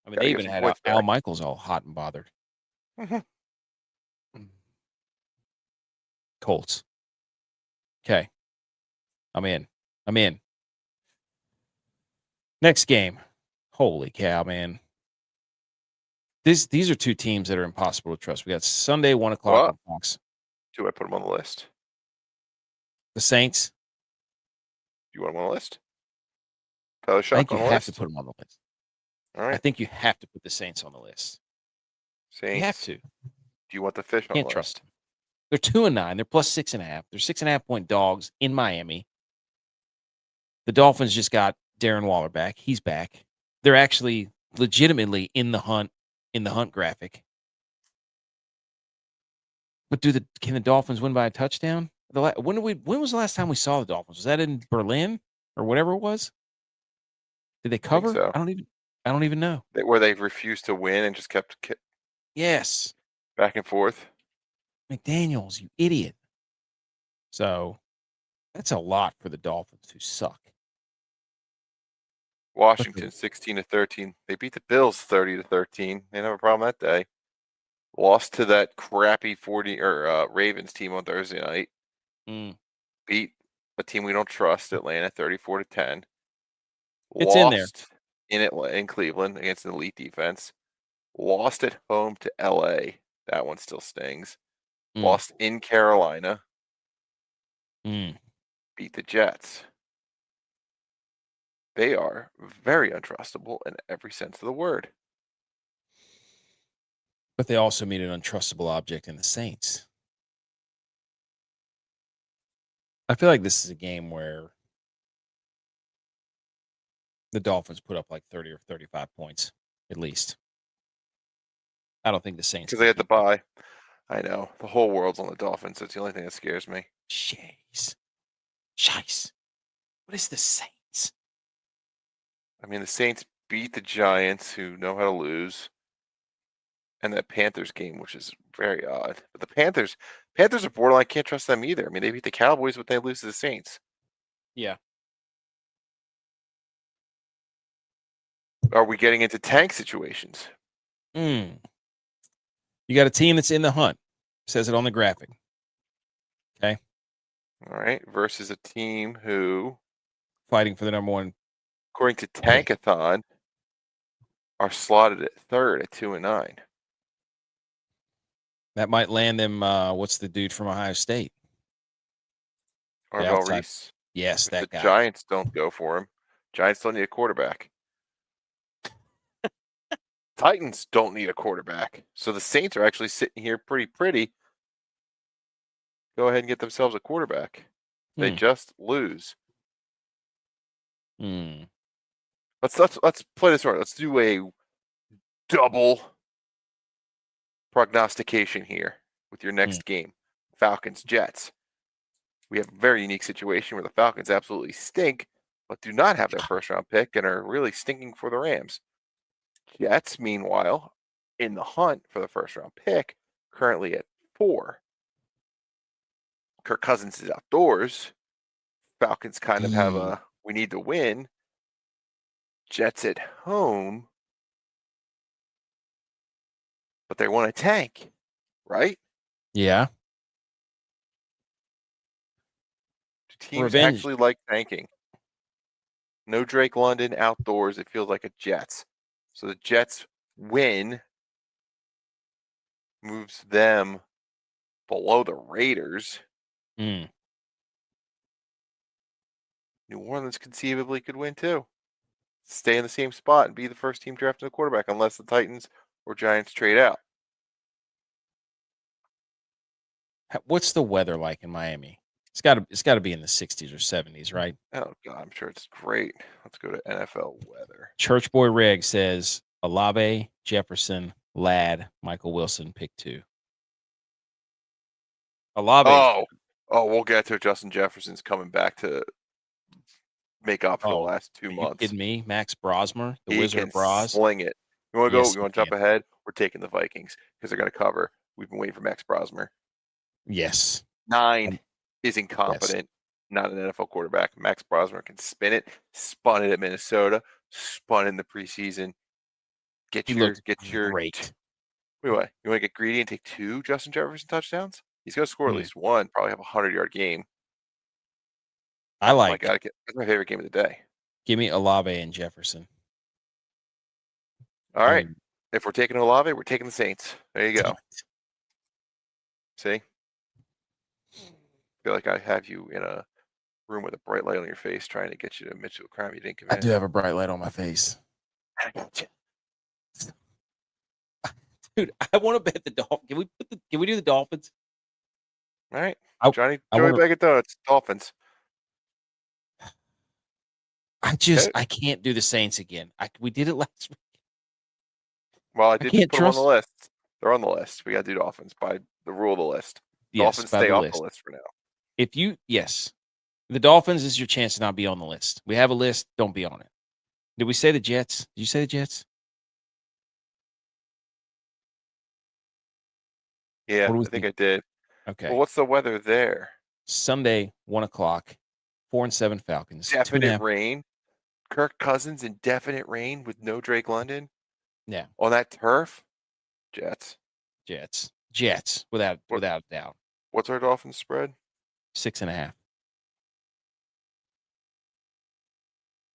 I mean, gotta they get even some had points Al back. Michaels all hot and bothered. Colts. Okay. I'm in. Next game. Holy cow, man. These are two teams that are impossible to trust. We got Sunday, 1 o'clock What? on Fox. Do I put them on the list? The Saints. Do you want them on the list? Tyler I Shock think you on the have to list? put them on the list. All I right. think you have to put the Saints on the list. You have Saints. to. Do you want the fish on Can't the trust list? them. They're 2-9. They're plus 6.5. They're 6.5-point dogs in Miami. The Dolphins just got Darren Waller back. He's back. They're actually legitimately in the hunt graphic. But can the Dolphins win by a touchdown? When was the last time we saw the Dolphins? Was that in Berlin or whatever it was? Did they I think cover? so. I don't even know. Where they refused to win and just kept Yes. back and forth. McDaniels, you idiot. So that's a lot for the Dolphins who suck. Washington 16-13. They beat the Bills 30-13. They didn't have a problem that day. Lost to that crappy Ravens team on Thursday night. Beat a team we don't trust, Atlanta 34-10. It's in there. Lost in Cleveland against an elite defense. Lost at home to LA. That one still stings. Lost in Carolina. Beat the Jets. They are very untrustable in every sense of the word. But they also meet an untrustable object in the Saints. I feel like this is a game where the Dolphins put up like 30 or 35 points, at least. I don't think the Saints Because they had the bye. I know. The whole world's on the Dolphins. That's the only thing that scares me. Shice. What is the Saints? I mean, the Saints beat the Giants, who know how to lose, and that Panthers game, which is very odd. But the Panthers are borderline. I can't trust them either. I mean, they beat the Cowboys, but they lose to the Saints. Yeah. Are we getting into tank situations? You got a team that's in the hunt. Says it on the graphic. Okay. All right. Versus a team who, fighting for the number one, according to Tankathon, are slotted at 3rd at 2-9. That might land them. What's the dude from Ohio State? Arvell Reese. Yes, if that the guy. Giants don't go for him. Giants don't need a quarterback. Titans don't need a quarterback. So the Saints are actually sitting here pretty. Go ahead and get themselves a quarterback. They just lose. Let's play this right. Let's do a double prognostication here with your next game. Falcons, Jets. We have a very unique situation where the Falcons absolutely stink, but do not have their first round pick and are really stinking for the Rams. Jets, meanwhile, in the hunt for the first round pick, currently at 4. Kirk Cousins is outdoors. Falcons kind of have a we need to win. Jets at home, but they want to tank, right? Yeah. Do teams actually like tanking? No Drake London outdoors. It feels like a Jets. So the Jets win, moves them below the Raiders. New Orleans conceivably could win too. Stay in the same spot and be the first team drafting a quarterback unless the Titans or Giants trade out. What's the weather like in Miami? It's got to be in the 60s or 70s, right? Oh God, I'm sure it's great. Let's go to NFL weather. Church Boy Reg says Olave, Jefferson, Ladd, Michael Wilson, pick 2. Olave. We'll get to it. Justin Jefferson's coming back to make up for the last 2 months. Are you kidding me? Max Brosmer, the He Wizard can of Bros. sling it. You want to Yes, go? You want to jump ahead? We're taking the Vikings because they're going to cover. We've been waiting for Max Brosmer. Yes. 9 is incompetent. Not an NFL quarterback. Max Brosmer can spin it. Spun it at Minnesota. Spun in the preseason. Get your great. Wait, what? You want to get greedy and take 2 Justin Jefferson touchdowns? He's going to score at least 1. Probably have a 100-yard game. I like. Oh my God, that's my favorite game of the day. Give me Olave and Jefferson. All right. If we're taking Olave, we're taking the Saints. There you go. See? I feel like I have you in a room with a bright light on your face trying to get you to admit to a crime you didn't commit. I do have a bright light on my face. Dude, I want to bet the Dolphins. Can we do the Dolphins? All right. Joey Bag of Donuts, Dolphins. I can't do the Saints again. We did it last week. Well, I did just put them on the list. They're on the list. We got to do Dolphins by the rule of the list. Dolphins stay off the list for now. The Dolphins is your chance to not be on the list. We have a list. Don't be on it. Did we say the Jets? Did you say the Jets? Yeah, I think I did. Okay. Well, what's the weather there? Sunday, 1:00, 4-7 Falcons. Definite rain. Kirk Cousins in definite rain with no Drake London. Yeah. On that turf. Jets, without a doubt. What's our Dolphins spread? 6.5.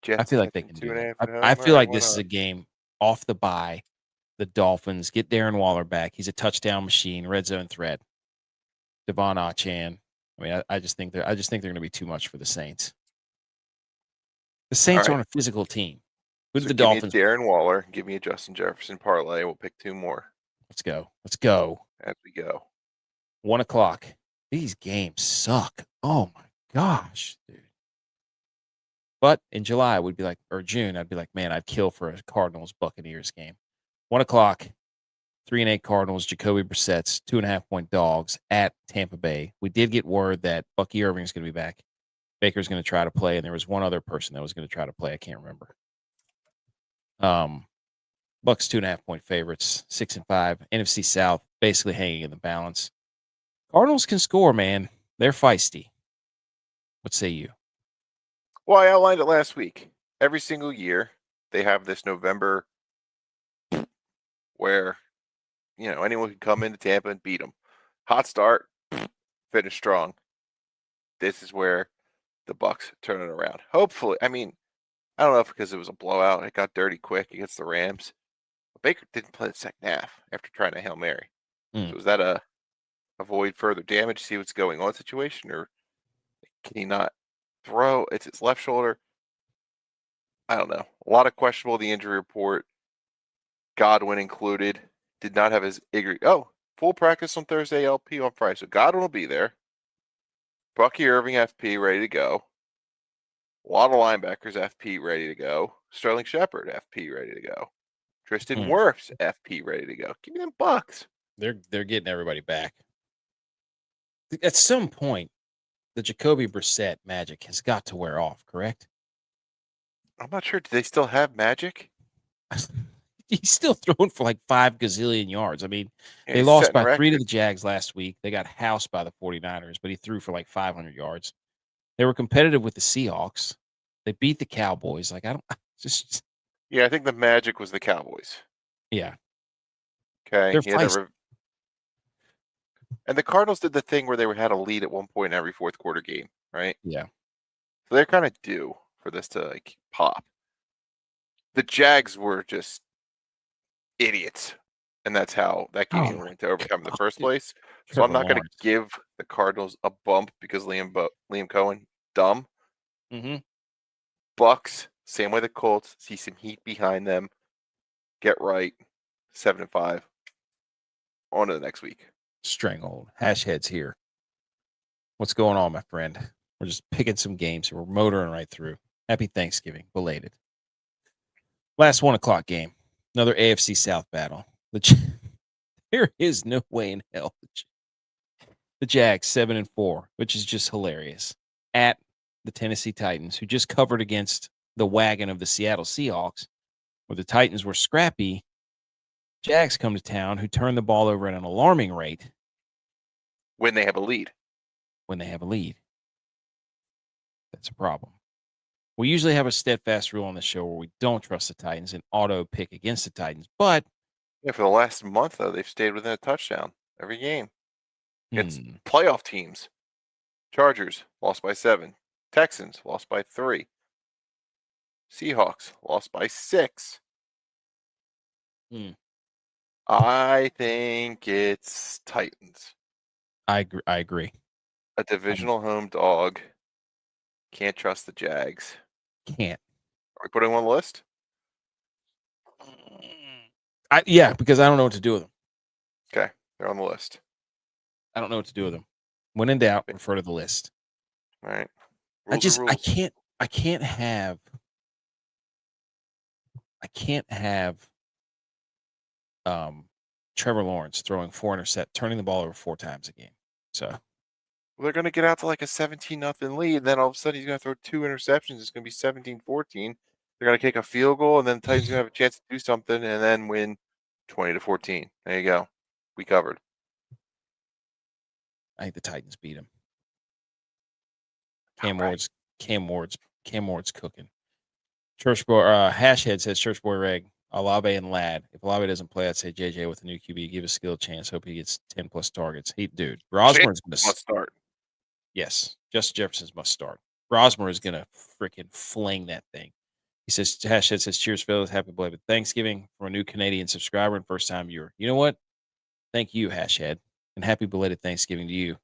Jets, I feel like they can do it. I feel like this is a game off the bye. The Dolphins get Darren Waller back. He's a touchdown machine, red zone threat. Devon Achane. I mean, I just think they're going to be too much for the Saints. The Saints aren't a physical team. Who's the Dolphins? Give me Darren Waller. Give me a Justin Jefferson parlay. We'll pick 2 more. Let's go. As we go. 1:00. These games suck. Oh my gosh, dude. But in July, or June, I'd be like, man, I'd kill for a Cardinals Buccaneers game. 1:00, 3-8 Cardinals, Jacoby Brissett's 2.5-point dogs at Tampa Bay. We did get word that Bucky Irving is going to be back. Baker's going to try to play, and there was one other person that was going to try to play. I can't remember. Bucks 2.5-point favorites, 6-5. NFC South basically hanging in the balance. Cardinals can score, man. They're feisty. What say you? Well, I outlined it last week. Every single year, they have this November where, anyone can come into Tampa and beat them. Hot start, finish strong. This is where the Bucks turn it around. Hopefully. I mean, I don't know if because it was a blowout. It got dirty quick against the Rams. But Baker didn't play the second half after trying a Hail Mary. So is that a avoid further damage, see what's going on situation, or can he not throw? It's his left shoulder. I don't know. A lot of questionable the injury report. Godwin included. Did not have his injury. Full practice on Thursday, LP on Friday. So Godwin will be there. Bucky Irving, FP, ready to go. A lot of linebackers, FP, ready to go. Sterling Shepard, FP, ready to go. Tristan Wirfs, FP, ready to go. Give me them Bucks. They're getting everybody back. At some point, the Jacoby Brissett magic has got to wear off, correct? I'm not sure. Do they still have magic? He's still throwing for like 5 gazillion yards. I mean, they lost by 3 to the Jags last week. They got housed by the 49ers, but he threw for like 500 yards. They were competitive with the Seahawks. They beat the Cowboys. Like, Yeah, I think the magic was the Cowboys. Yeah. Okay. And the Cardinals did the thing where they had a lead at one point in every fourth quarter game, right? Yeah. So they're kind of due for this to pop. The Jags were just idiots, and that's how that game went to overcome in the first place. So I'm not going to give the Cardinals a bump because Liam Cohen, dumb. Mm-hmm. Bucks, same way the Colts, see some heat behind them. Get right, 7-5. On to the next week. Stranglehold. Hash heads here. What's going on, my friend? We're just picking some games. We're motoring right through. Happy Thanksgiving. Belated. Last 1:00 game. Another AFC South battle. There is no way in hell. the Jags 7-4, which is just hilarious, at the Tennessee Titans, who just covered against the wagon of the Seattle Seahawks, where the Titans were scrappy. Jags come to town, who turn the ball over at an alarming rate when they have a lead. When they have a lead. That's a problem. We usually have a steadfast rule on the show where we don't trust the Titans and auto pick against the Titans. But yeah, for the last month, though, they've stayed within a touchdown every game. It's playoff teams. Chargers lost by 7. Texans lost by 3. Seahawks lost by 6. I think it's Titans. I agree. A divisional home dog. Can't trust the Jags. Can't. Are we putting them on the list? Yeah, because I don't know what to do with them. Okay, they're on the list. I don't know what to do with them. When in doubt, refer to the list. All right. I can't have Trevor Lawrence throwing 4 interceptions, turning the ball over 4 times a game. So they're going to get out to like a 17-0 lead. And then all of a sudden he's going to throw 2 interceptions. It's going to be 17-14. They're going to kick a field goal, and then the Titans are going to have a chance to do something and then win 20-14. There you go. We covered. I think the Titans beat him. Cam Ward's cooking. Hashhead says Church Boy Reg, Olave and Ladd. If Olave doesn't play, I'd say JJ with a new QB. Give a skill chance. Hope he gets 10+ targets. Rosmer's going to must start. Yes, Justin Jefferson's must start. Rosmer is going to freaking fling that thing. He says, Hashhead says, cheers, fellas. Happy belated Thanksgiving from a new Canadian subscriber and first-time viewer. You know what? Thank you, Hashhead, and happy belated Thanksgiving to you.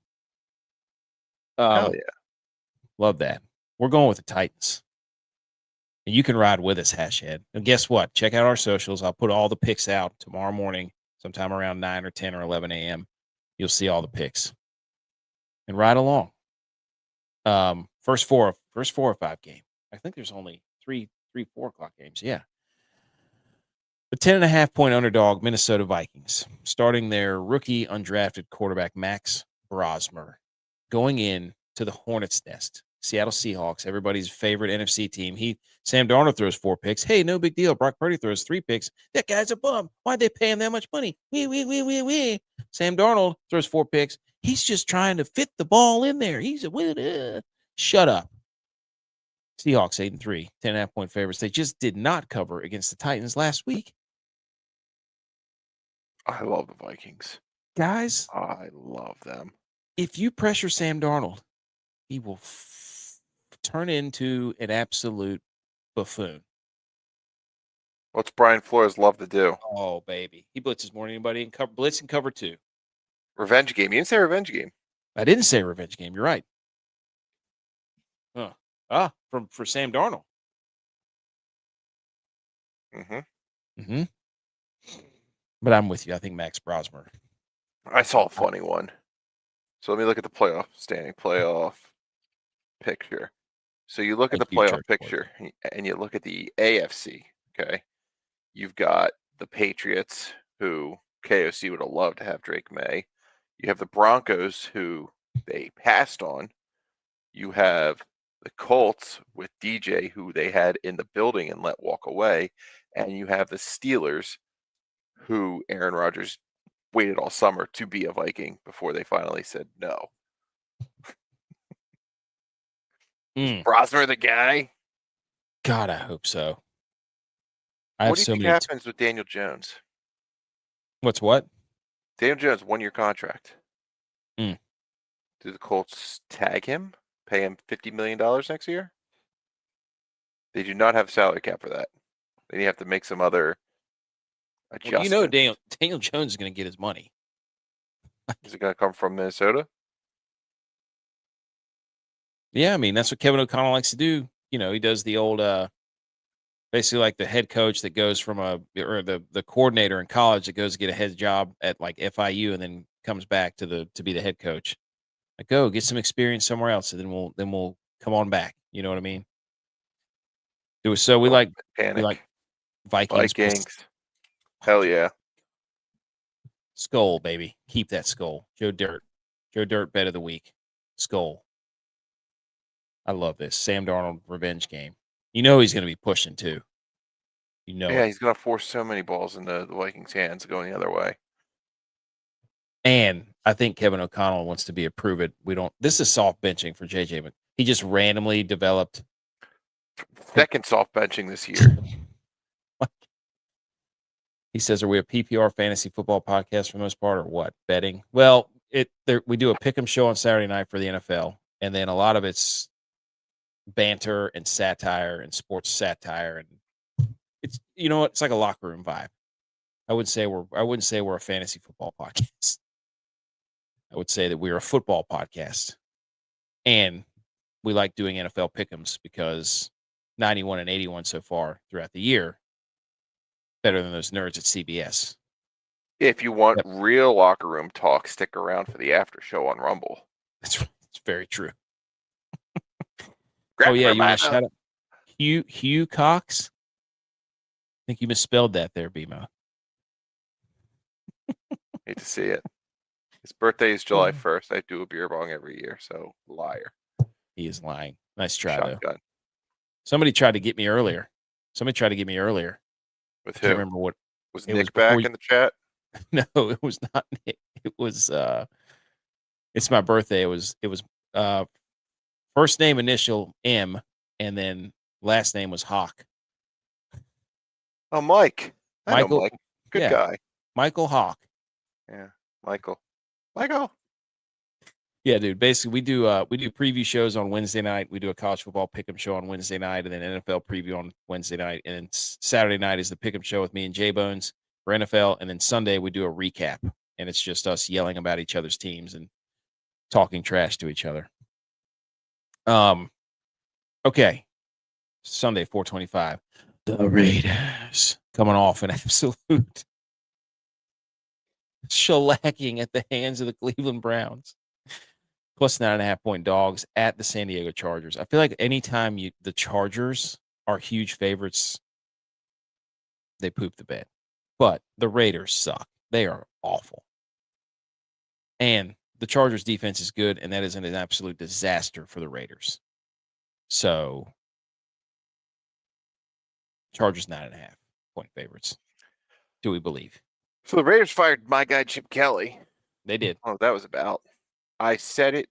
Hell yeah. Love that. We're going with the Titans. And you can ride with us, Hashhead. And guess what? Check out our socials. I'll put all the picks out tomorrow morning, sometime around 9 or 10 or 11 a.m. You'll see all the picks. And ride along. First four or 5 game. I think there's only 3, 4 o'clock games. Yeah. The 10.5-point underdog Minnesota Vikings, starting their rookie undrafted quarterback Max Brosmer, going in to the Hornets' nest. Seattle Seahawks, everybody's favorite NFC team. Sam Darnold throws 4 picks. Hey, no big deal. Brock Purdy throws 3 picks. That guy's a bum. Why'd they pay him that much money? Wee. Sam Darnold throws 4 picks. He's just trying to fit the ball in there. He's a winner. Shut up. Seahawks 8-3, 10.5-point favorites. They just did not cover against the Titans last week. I love the Vikings. Guys, I love them. If you pressure Sam Darnold, he will turn into an absolute buffoon. What's Brian Flores love to do? Oh, baby. He blitzes more than anybody in blitz and cover 2. Revenge game. You didn't say revenge game. I didn't say revenge game. You're right. For Sam Darnold. Mm-hmm. But I'm with you. I think Max Brosmer. I saw a funny one. So let me look at the playoff picture. So you look at the playoff picture and you look at the AFC, okay? You've got the Patriots, who KOC would have loved to have Drake May. You have the Broncos, who they passed on. You have the Colts with DJ, who they had in the building and let walk away. And you have the Steelers, who Aaron Rodgers waited all summer to be a Viking before they finally said no. Is Brosmer the guy? God, I hope so. What do you think happens with Daniel Jones? What's what? Daniel Jones, 1-year contract. Do the Colts tag him, pay him $50 million next year? They do not have salary cap for that. They have to make some other adjustment. Well, Daniel Jones is going to get his money. Is it going to come from Minnesota? Yeah, I mean, that's what Kevin O'Connell likes to do. He does the old, basically like the head coach that goes from the coordinator in college that goes to get a head job at like FIU and then comes back to be the head coach. Like, go get some experience somewhere else, and then we'll come on back. You know what I mean? So we like Vikings. Hell yeah. Skull, baby. Keep that skull. Joe Dirt. Joe Dirt bet of the week. Skull. I love this. Sam Darnold revenge game. You know he's going to be pushing too. You know Yeah, it. he's going to force so many balls into the Vikings' hands going the other way. And I think Kevin O'Connell wants to be a prove it. This is soft benching for JJ, but he just randomly developed. Second soft benching this year. He says, are we a PPR fantasy football podcast for the most part or what? Betting? Well, we do a pick'em show on Saturday night for the NFL. And then a lot of it's banter and satire and sports satire. And it's, you know what? It's like a locker room vibe. I wouldn't say we're a fantasy football podcast. I would say that we're a football podcast. And we like doing NFL pick'ems because 91 and 81 so far throughout the year, better than those nerds at CBS. If you want real locker room talk, stick around for the after show on Rumble. That's very true. Oh yeah, you want to shout out Hugh Cox? I think you misspelled that there, BMO. Hate to see it. His birthday is July 1st. I do a beer bong every year, so liar. He is lying. Nice try, Shotgun. though. Somebody tried to get me earlier. With who? I can't remember what. Was Nick back in the chat? No, it was not Nick. It was it's my birthday. It was first name initial M and then last name was Hawk. Oh, Mike. I know Michael. Mike. Good guy. Michael Hawk. Yeah, Michael. Yeah, dude. Basically, we do preview shows on Wednesday night. We do a college football pick'em show on Wednesday night, and then NFL preview on Wednesday night. And then Saturday night is the pick'em show with me and JBonez for NFL. And then Sunday we do a recap, and it's just us yelling about each other's teams and talking trash to each other. Okay. Sunday, 4:25. The Raiders coming off an absolute shellacking at the hands of the Cleveland Browns. Plus 9.5-point dogs at the San Diego Chargers. I feel like anytime the Chargers are huge favorites, they poop the bed. But the Raiders suck. They are awful. And the Chargers defense is good, and that is an absolute disaster for the Raiders. So, Chargers 9.5-point favorites. Do we believe? So the Raiders fired my guy Chip Kelly. They did. Oh, that was about. I said it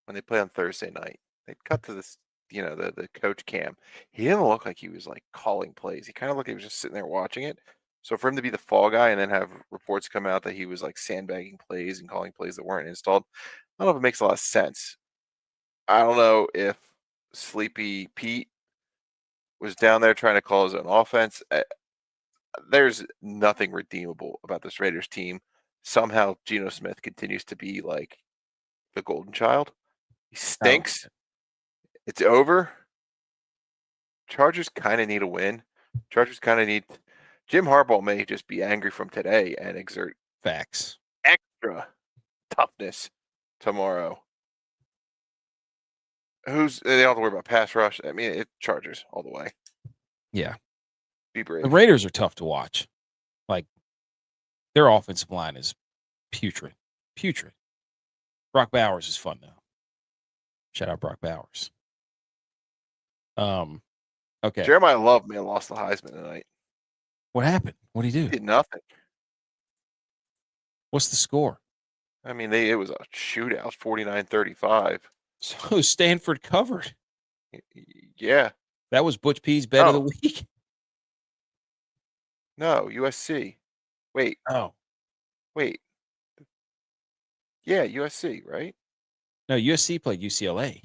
when they play on Thursday night. They cut to this, the coach cam. He didn't look like he was like calling plays. He kind of looked like he was just sitting there watching it. So for him to be the fall guy and then have reports come out that he was like sandbagging plays and calling plays that weren't installed, I don't know if it makes a lot of sense. I don't know if Sleepy Pete was down there trying to call his own offense. There's nothing redeemable about this Raiders team. Somehow Geno Smith continues to be like the golden child. He stinks. It's over. Chargers kind of need a win. Chargers kind of need. Jim Harbaugh may just be angry from today and exert facts extra toughness tomorrow. They don't have to worry about pass rush. I mean, it's Chargers all the way. Yeah. Be brave. The Raiders are tough to watch. Like, their offensive line is putrid. Brock Bowers is fun, though. Shout out Brock Bowers. Okay. Jeremiah Love may have lost the Heisman tonight. What happened? What did he do? He did nothing. What's the score? I mean, it was a shootout, 49-35. So Stanford covered. Yeah. That was Butch P's bet of the week. No, USC. Wait. Oh. Wait. Yeah, USC, right? No, USC played UCLA.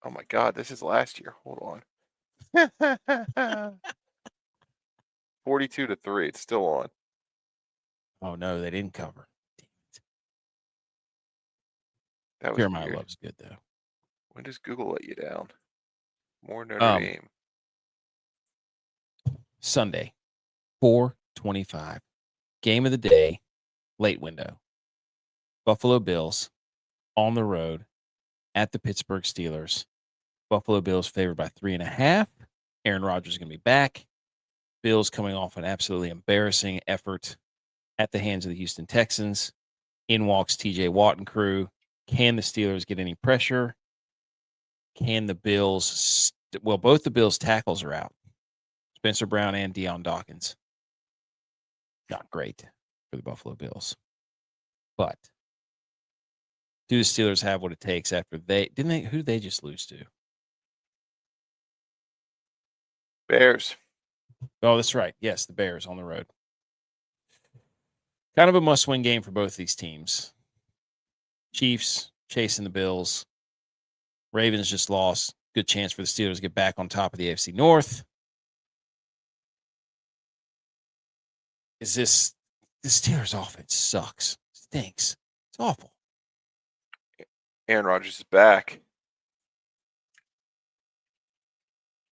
Oh my God, this is last year. Hold on. 42-3. It's still on. Oh no, they didn't cover. Damn it. That was Jeremiah weird. Love's good though. When does Google let you down? More Notre Dame. Sunday, 4:25. Game of the day, late window. Buffalo Bills on the road at the Pittsburgh Steelers. Buffalo Bills favored by 3.5. Aaron Rodgers is going to be back. Bills coming off an absolutely embarrassing effort at the hands of the Houston Texans. In walks TJ Watt and crew. Can the Steelers get any pressure? Can the Bills? Well, both the Bills' tackles are out. Spencer Brown and Deion Dawkins. Not great for the Buffalo Bills. But do the Steelers have what it takes after who did they just lose to? Bears. Oh, that's right. Yes, the Bears on the road. Kind of a must-win game for both these teams. Chiefs chasing the Bills. Ravens just lost. Good chance for the Steelers to get back on top of the AFC North. The Steelers offense sucks. Stinks. It's awful. Aaron Rodgers is back.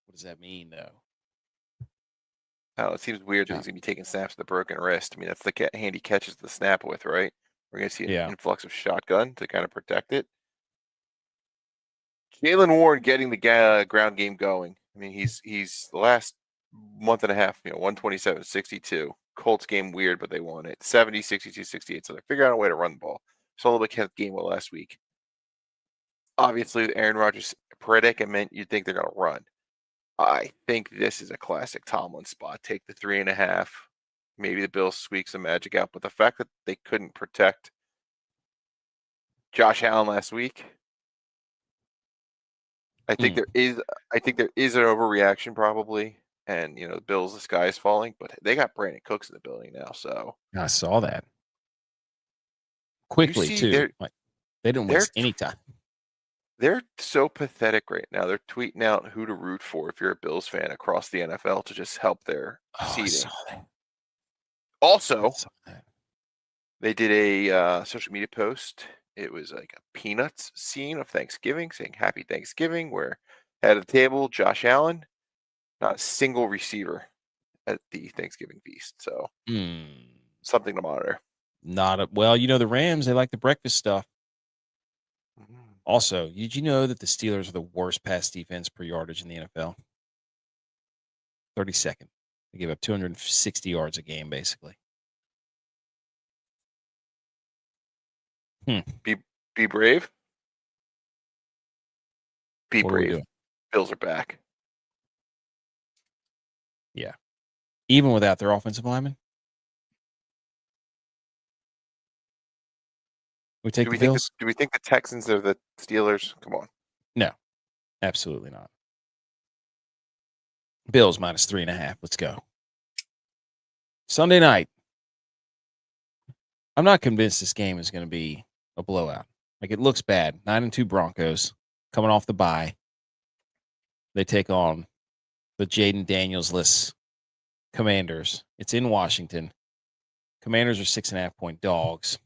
What does that mean, though? Oh, it seems weird that he's going to be taking snaps with a broken wrist. I mean, that's the hand he catches the snap with, right? We're going to see an influx of shotgun to kind of protect it. Jalen Warren getting the ground game going. I mean, he's the last month and a half, 127-62. Colts game weird, but they won it. 70, 62, 68. So they're figuring out a way to run the ball. Saw a little bit Kenneth Gainwell last week. Obviously, Aaron Rodgers' predicament, you'd think they're going to run. I think this is a classic Tomlin spot. Take the 3.5. Maybe the Bills squeak some magic out. But the fact that they couldn't protect Josh Allen last week, I think there is an overreaction probably. And the Bills, the sky is falling, but they got Brandon Cooks in the building now. So I saw that quickly too. They didn't waste any time. They're so pathetic right now. They're tweeting out who to root for if you're a Bills fan across the NFL to just help their seeding. Also, they did a social media post. It was like a Peanuts scene of Thanksgiving, saying Happy Thanksgiving, where at the table, Josh Allen, not a single receiver at the Thanksgiving feast. So something to monitor. The Rams, they like the breakfast stuff. Also, did you know that the Steelers are the worst pass defense per yardage in the NFL? 32nd. They give up 260 yards a game, basically. Be brave. Be what brave. Bills are back. Yeah. Even without their offensive lineman? Do we think the Texans are the Steelers? Come on. No, absolutely not. Bills minus 3.5. Let's go. Sunday night. I'm not convinced this game is going to be a blowout. Like, it looks bad. 9-2 Broncos coming off the bye. They take on the Jaden Daniels-less Commanders. It's in Washington. Commanders are 6.5-point dogs.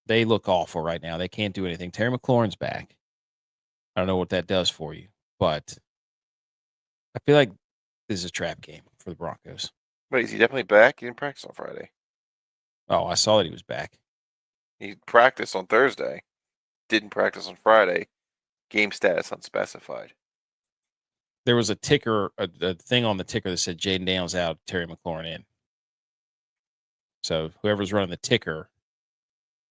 They look awful right now. They can't do anything. Terry McLaurin's back. I don't know what that does for you, but I feel like this is a trap game for the Broncos. Wait, is he definitely back? He didn't practice on Friday. Oh, I saw that he was back. He practiced on Thursday. Didn't practice on Friday. Game status unspecified. There was a ticker, a thing on the ticker that said Jaden Daniels out, Terry McLaurin in. So whoever's running the ticker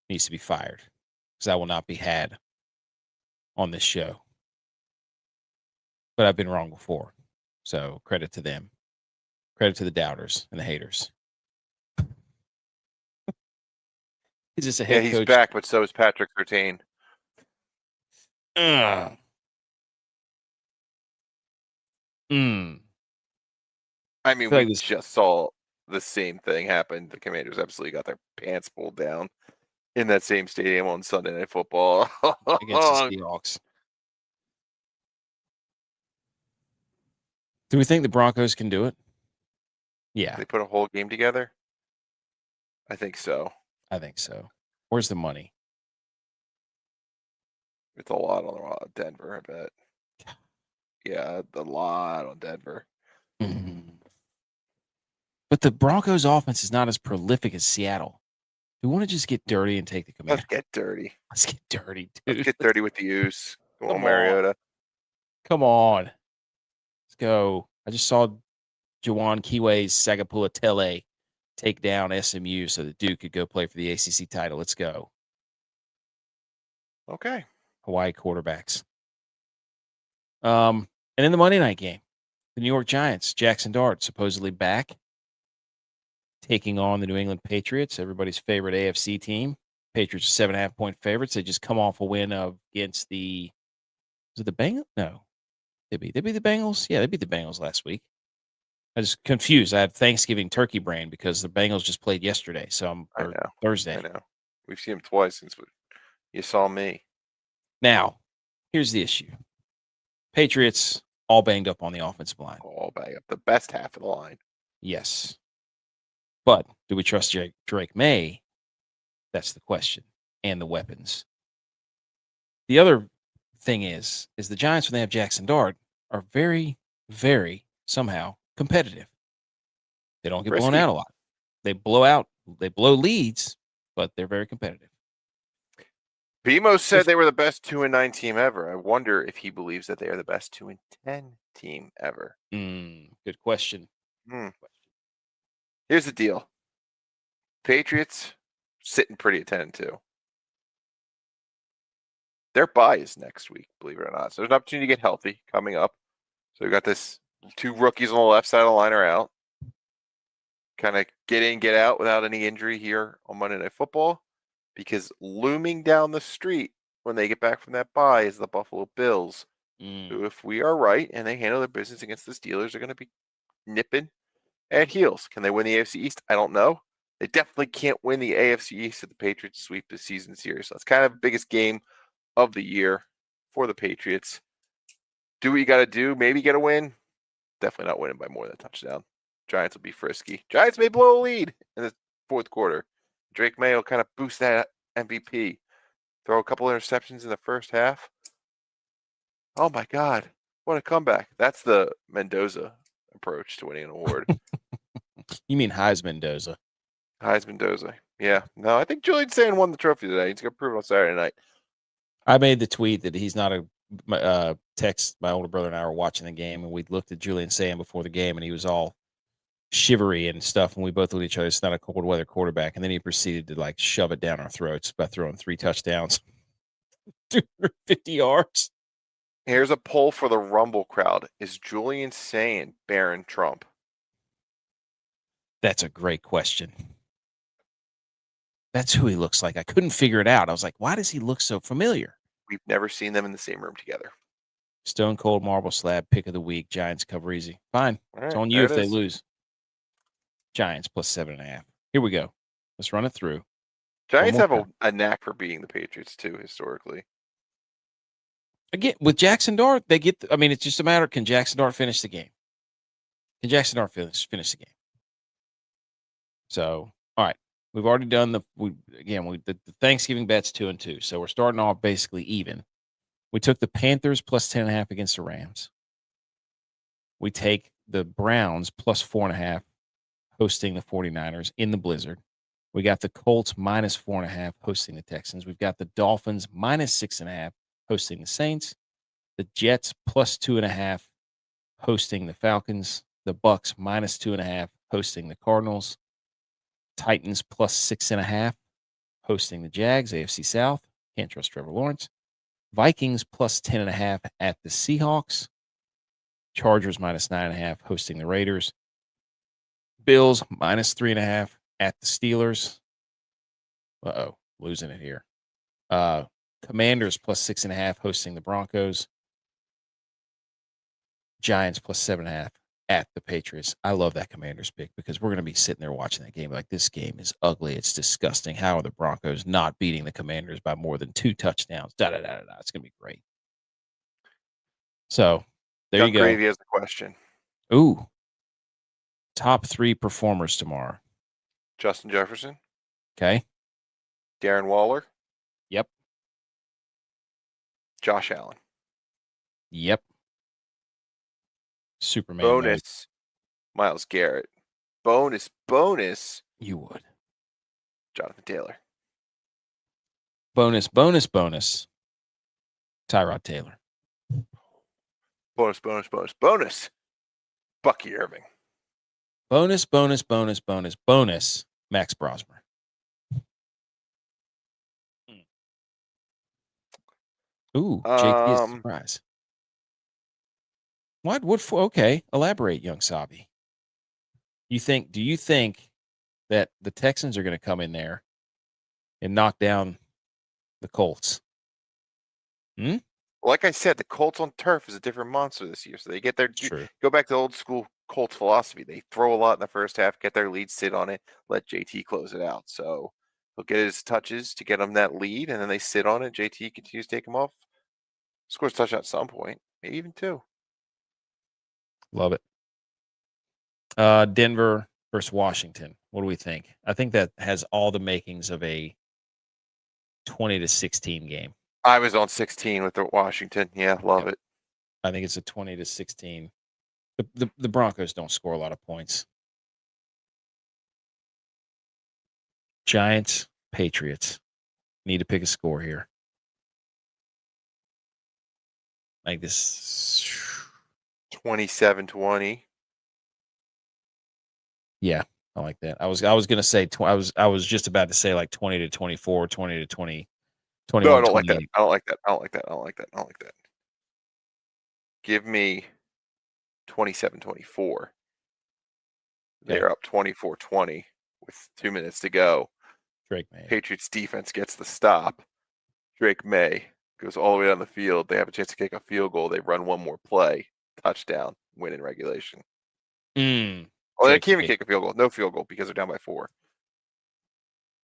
needs to be fired, because I will not be had on this show. But I've been wrong before. So credit to them. Credit to the doubters and the haters. He's just a head coach. He's back, but so is Patrick Surtain. I mean, we just saw the same thing happen. The Commanders absolutely got their pants pulled down in that same stadium on Sunday Night Football against the Seahawks. Do we think the Broncos can do it? Yeah. They put a whole game together? I think so. Where's the money? It's a lot on Denver, I bet. Yeah, a lot on Denver. But the Broncos' offense is not as prolific as Seattle. Do we want to just get dirty and take the Commanders? Let's get dirty. Let's get dirty, dude. Let's get dirty with the use. Come on, Mariota. Come on. Let's go. I just saw Jawan Kiwe's Sagapula Tele take down SMU so that Duke could go play for the ACC title. Let's go. Okay. Hawaii quarterbacks. And in the Monday night game, the New York Giants, Jackson Dart, supposedly back, taking on the New England Patriots, everybody's favorite AFC team. Patriots are 7.5-point favorites. They just come off a win against the Bengals? No. They beat the Bengals? Yeah, they beat the Bengals last week. I was confused. I had Thanksgiving turkey brain because the Bengals just played yesterday, Thursday. I know. We've seen them twice since you saw me. Now, here's the issue. Patriots all banged up on the offensive line. All banged up. The best half of the line. Yes. But do we trust Drake May? That's the question. And the weapons. The other thing is the Giants, when they have Jackson Dart, are very, very somehow competitive. They don't get blown out a lot. They blow leads, but they're very competitive. BMO said they were the best 2-9 team ever. I wonder if he believes that they are the best 2-10 team ever. Good question. Here's the deal. Patriots sitting pretty at 10-2. Their bye is next week, believe it or not. So there's an opportunity to get healthy coming up. So we got this 2 rookies on the left side of the line are out. Kind of get in, get out without any injury here on Monday Night Football. Because looming down the street when they get back from that bye is the Buffalo Bills, who, if we are right and they handle their business against the Steelers, are going to be nipping at heels. Can they win the AFC East? I don't know. They definitely can't win the AFC East if the Patriots sweep the season series. So it's kind of the biggest game of the year for the Patriots. Do what you got to do. Maybe get a win. Definitely not winning by more than a touchdown. Giants will be frisky. Giants may blow a lead in the fourth quarter. Drake May will kind of boost that MVP. Throw a couple interceptions in the first half. Oh, my God. What a comeback. That's the Mendoza approach to winning an award. You mean Heisman-Doza. Heisman-Doza. Yeah. No, I think Julian Sand won the trophy today. He's going to prove it on Saturday night. I made the tweet that he's not a text. My older brother and I were watching the game, and we looked at Julian Sand before the game, and he was all shivery and stuff, and we both looked at each other. It's not a cold weather quarterback. And then he proceeded to shove it down our throats by throwing 3 touchdowns, 250 yards. Here's a poll for the Rumble crowd. Is Julian Sand Barron Trump? That's a great question. That's who he looks like. I couldn't figure it out. I was like, why does he look so familiar? We've never seen them in the same room together. Stone Cold Marble Slab, pick of the week. Giants cover easy. Fine. Right, it's on you if they lose. Giants plus 7.5. Here we go. Let's run it through. Giants have a knack for beating the Patriots, too, historically. Again, with Jackson Dart, they get it's just a matter, can Jackson Dart finish the game? Can Jackson Dart finish the game? So, all right. We've already done the Thanksgiving bet's 2-2. So we're starting off basically even. We took the Panthers plus 10.5 against the Rams. We take the Browns plus 4.5 hosting the 49ers in the blizzard. We got the Colts minus 4.5 hosting the Texans. We've got the Dolphins minus 6.5 hosting the Saints. The Jets plus 2.5 hosting the Falcons. The Bucks minus 2.5 hosting the Cardinals. Titans plus 6.5 hosting the Jags, AFC South. Can't trust Trevor Lawrence. Vikings plus 10.5 at the Seahawks. Chargers minus 9.5 hosting the Raiders. Bills minus 3.5 at the Steelers. Losing it here. Commanders plus 6.5 hosting the Broncos. Giants plus 7.5 at the Patriots. I love that Commanders pick because we're going to be sitting there watching that game like, this game is ugly. It's disgusting. How are the Broncos not beating the Commanders by more than 2 touchdowns? It's going to be great. So there you go. Gravy has a question. Ooh. Top 3 performers tomorrow. Justin Jefferson. Okay. Darren Waller. Yep. Josh Allen. Yep. Superman. Bonus. Mode. Myles Garrett. Bonus. You would. Jonathan Taylor. Bonus. Tyrod Taylor. Bonus. Bucky Irving. Bonus, Max Brosmer. Ooh, JT is a surprise. What for? Okay, elaborate, young Sabi. Do you think that the Texans are going to come in there and knock down the Colts? Like I said, the Colts on turf is a different monster this year. So they get their go back to old school Colts philosophy. They throw a lot in the first half, get their lead, sit on it, let JT close it out. So he'll get his touches to get him that lead, and then they sit on it. JT continues to take him off, scores a touchdown at some point, maybe even 2. Love it. Denver versus Washington. What do we think? I think that has all the makings of a 20-16 game. I was on 16 with the Washington. Yeah, love it. I think it's a 20-16. The Broncos don't score a lot of points. Giants, Patriots. Need to pick a score here. Like this 27-20. Yeah, I like that. I was gonna say I was just about to say like 20-24, 20-20, 21. No, I don't like that. I don't like that. I don't like that. I don't like that. I don't like that. Give me 27-24. They're up 24-20 with 2 minutes to go. Drake May. Patriots defense gets the stop. Drake May goes all the way down the field. They have a chance to kick a field goal. They run one more play. Touchdown. Win in regulation. Oh, they can't even kick a field goal. No field goal because they're down by 4.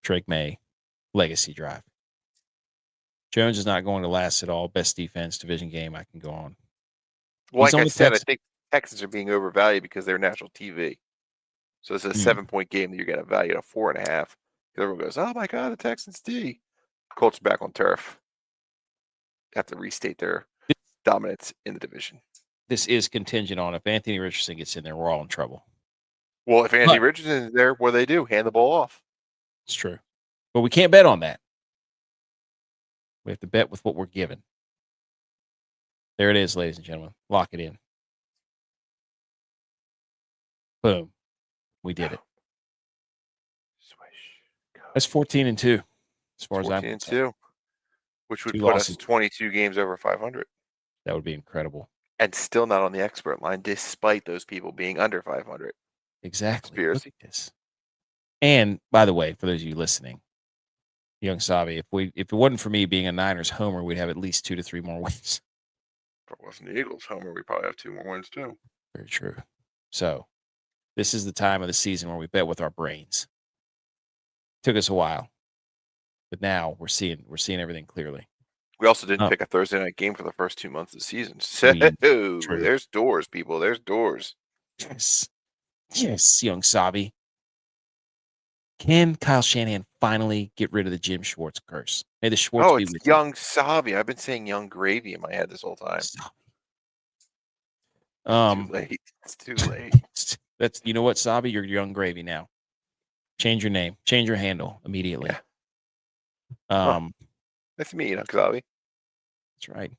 Drake May. Legacy drive. Jones is not going to last at all. Best defense, division game. I can go on. Like I said, I think Texans are being overvalued because they're national TV. So this is a 7-point game that you're going to value at 4.5. Everyone goes, oh my God, the Texans D. Colts are back on turf. Have to restate their dominance in the division. This is contingent on if Anthony Richardson gets in there, we're all in trouble. Well, if Anthony Richardson is there, what do they do? Hand the ball off. It's true. But we can't bet on that. We have to bet with what we're given. There it is, ladies and gentlemen. Lock it in. Boom. We did it. Swish. That's 14-2 as far as I'm concerned. 14-2, which would put us 22 games over 500. That would be incredible. And still not on the expert line, despite those people being under 500. Exactly. Look at this. And by the way, for those of you listening, young Sabi, if it wasn't for me being a Niners homer, we'd have at least 2 to 3 more wins. If it wasn't the Eagles homer, we probably have 2 more wins too. Very true. So this is the time of the season where we bet with our brains. Took us a while, but now we're seeing everything clearly. We also didn't pick a Thursday night game for the first 2 months of the season. So there's doors, people. There's doors. Yes, young Sabi. Can Kyle Shanahan finally get rid of the Jim Schwartz curse? May the Schwartz be with young Sabi. I've been saying young gravy in my head this whole time. Too late. It's too late. That's you know what, Sabi? You're young gravy now. Change your name. Change your handle immediately. Yeah. That's me, young Sabi. That's right.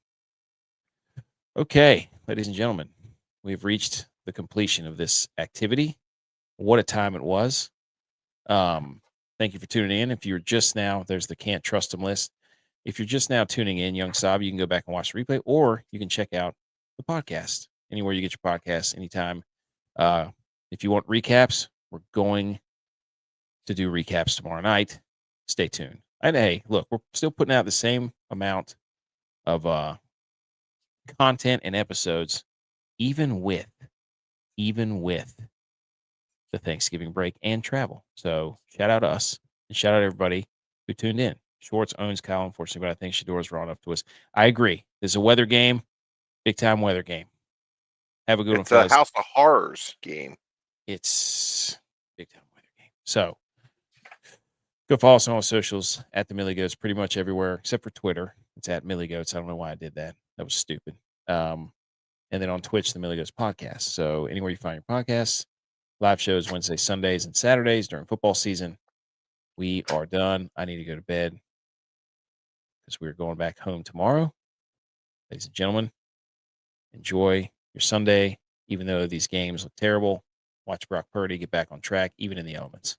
Okay, ladies and gentlemen, we've reached the completion of this activity. What a time it was. Thank you for tuning in. If you're just now, there's the Can't Trust Them list. If you're just now tuning in, young Sabi, you can go back and watch the replay, or you can check out the podcast anywhere you get your podcasts anytime. If you want recaps, we're going to do recaps tomorrow night. Stay tuned. And hey, look, we're still putting out the same amount of content and episodes, even with the Thanksgiving break and travel. So shout out us and shout out everybody who tuned in. Schwartz owns Kyle, unfortunately, but I think Shador's wrong up to us. I agree. This is a weather game, big time weather game. Have a good one, fellas. It's a House of Horrors game. It's big time weather game. So go follow us on all socials at the Millie Goats, pretty much everywhere except for Twitter. It's at Millie Goats. I don't know why I did that. That was stupid. And then on Twitch, the Millie Goats podcast. So anywhere you find your podcasts, live shows Wednesdays, Sundays, and Saturdays during football season. We are done. I need to go to bed because we're going back home tomorrow. Ladies and gentlemen, enjoy your Sunday, even though these games look terrible. Watch Brock Purdy get back on track, even in the elements.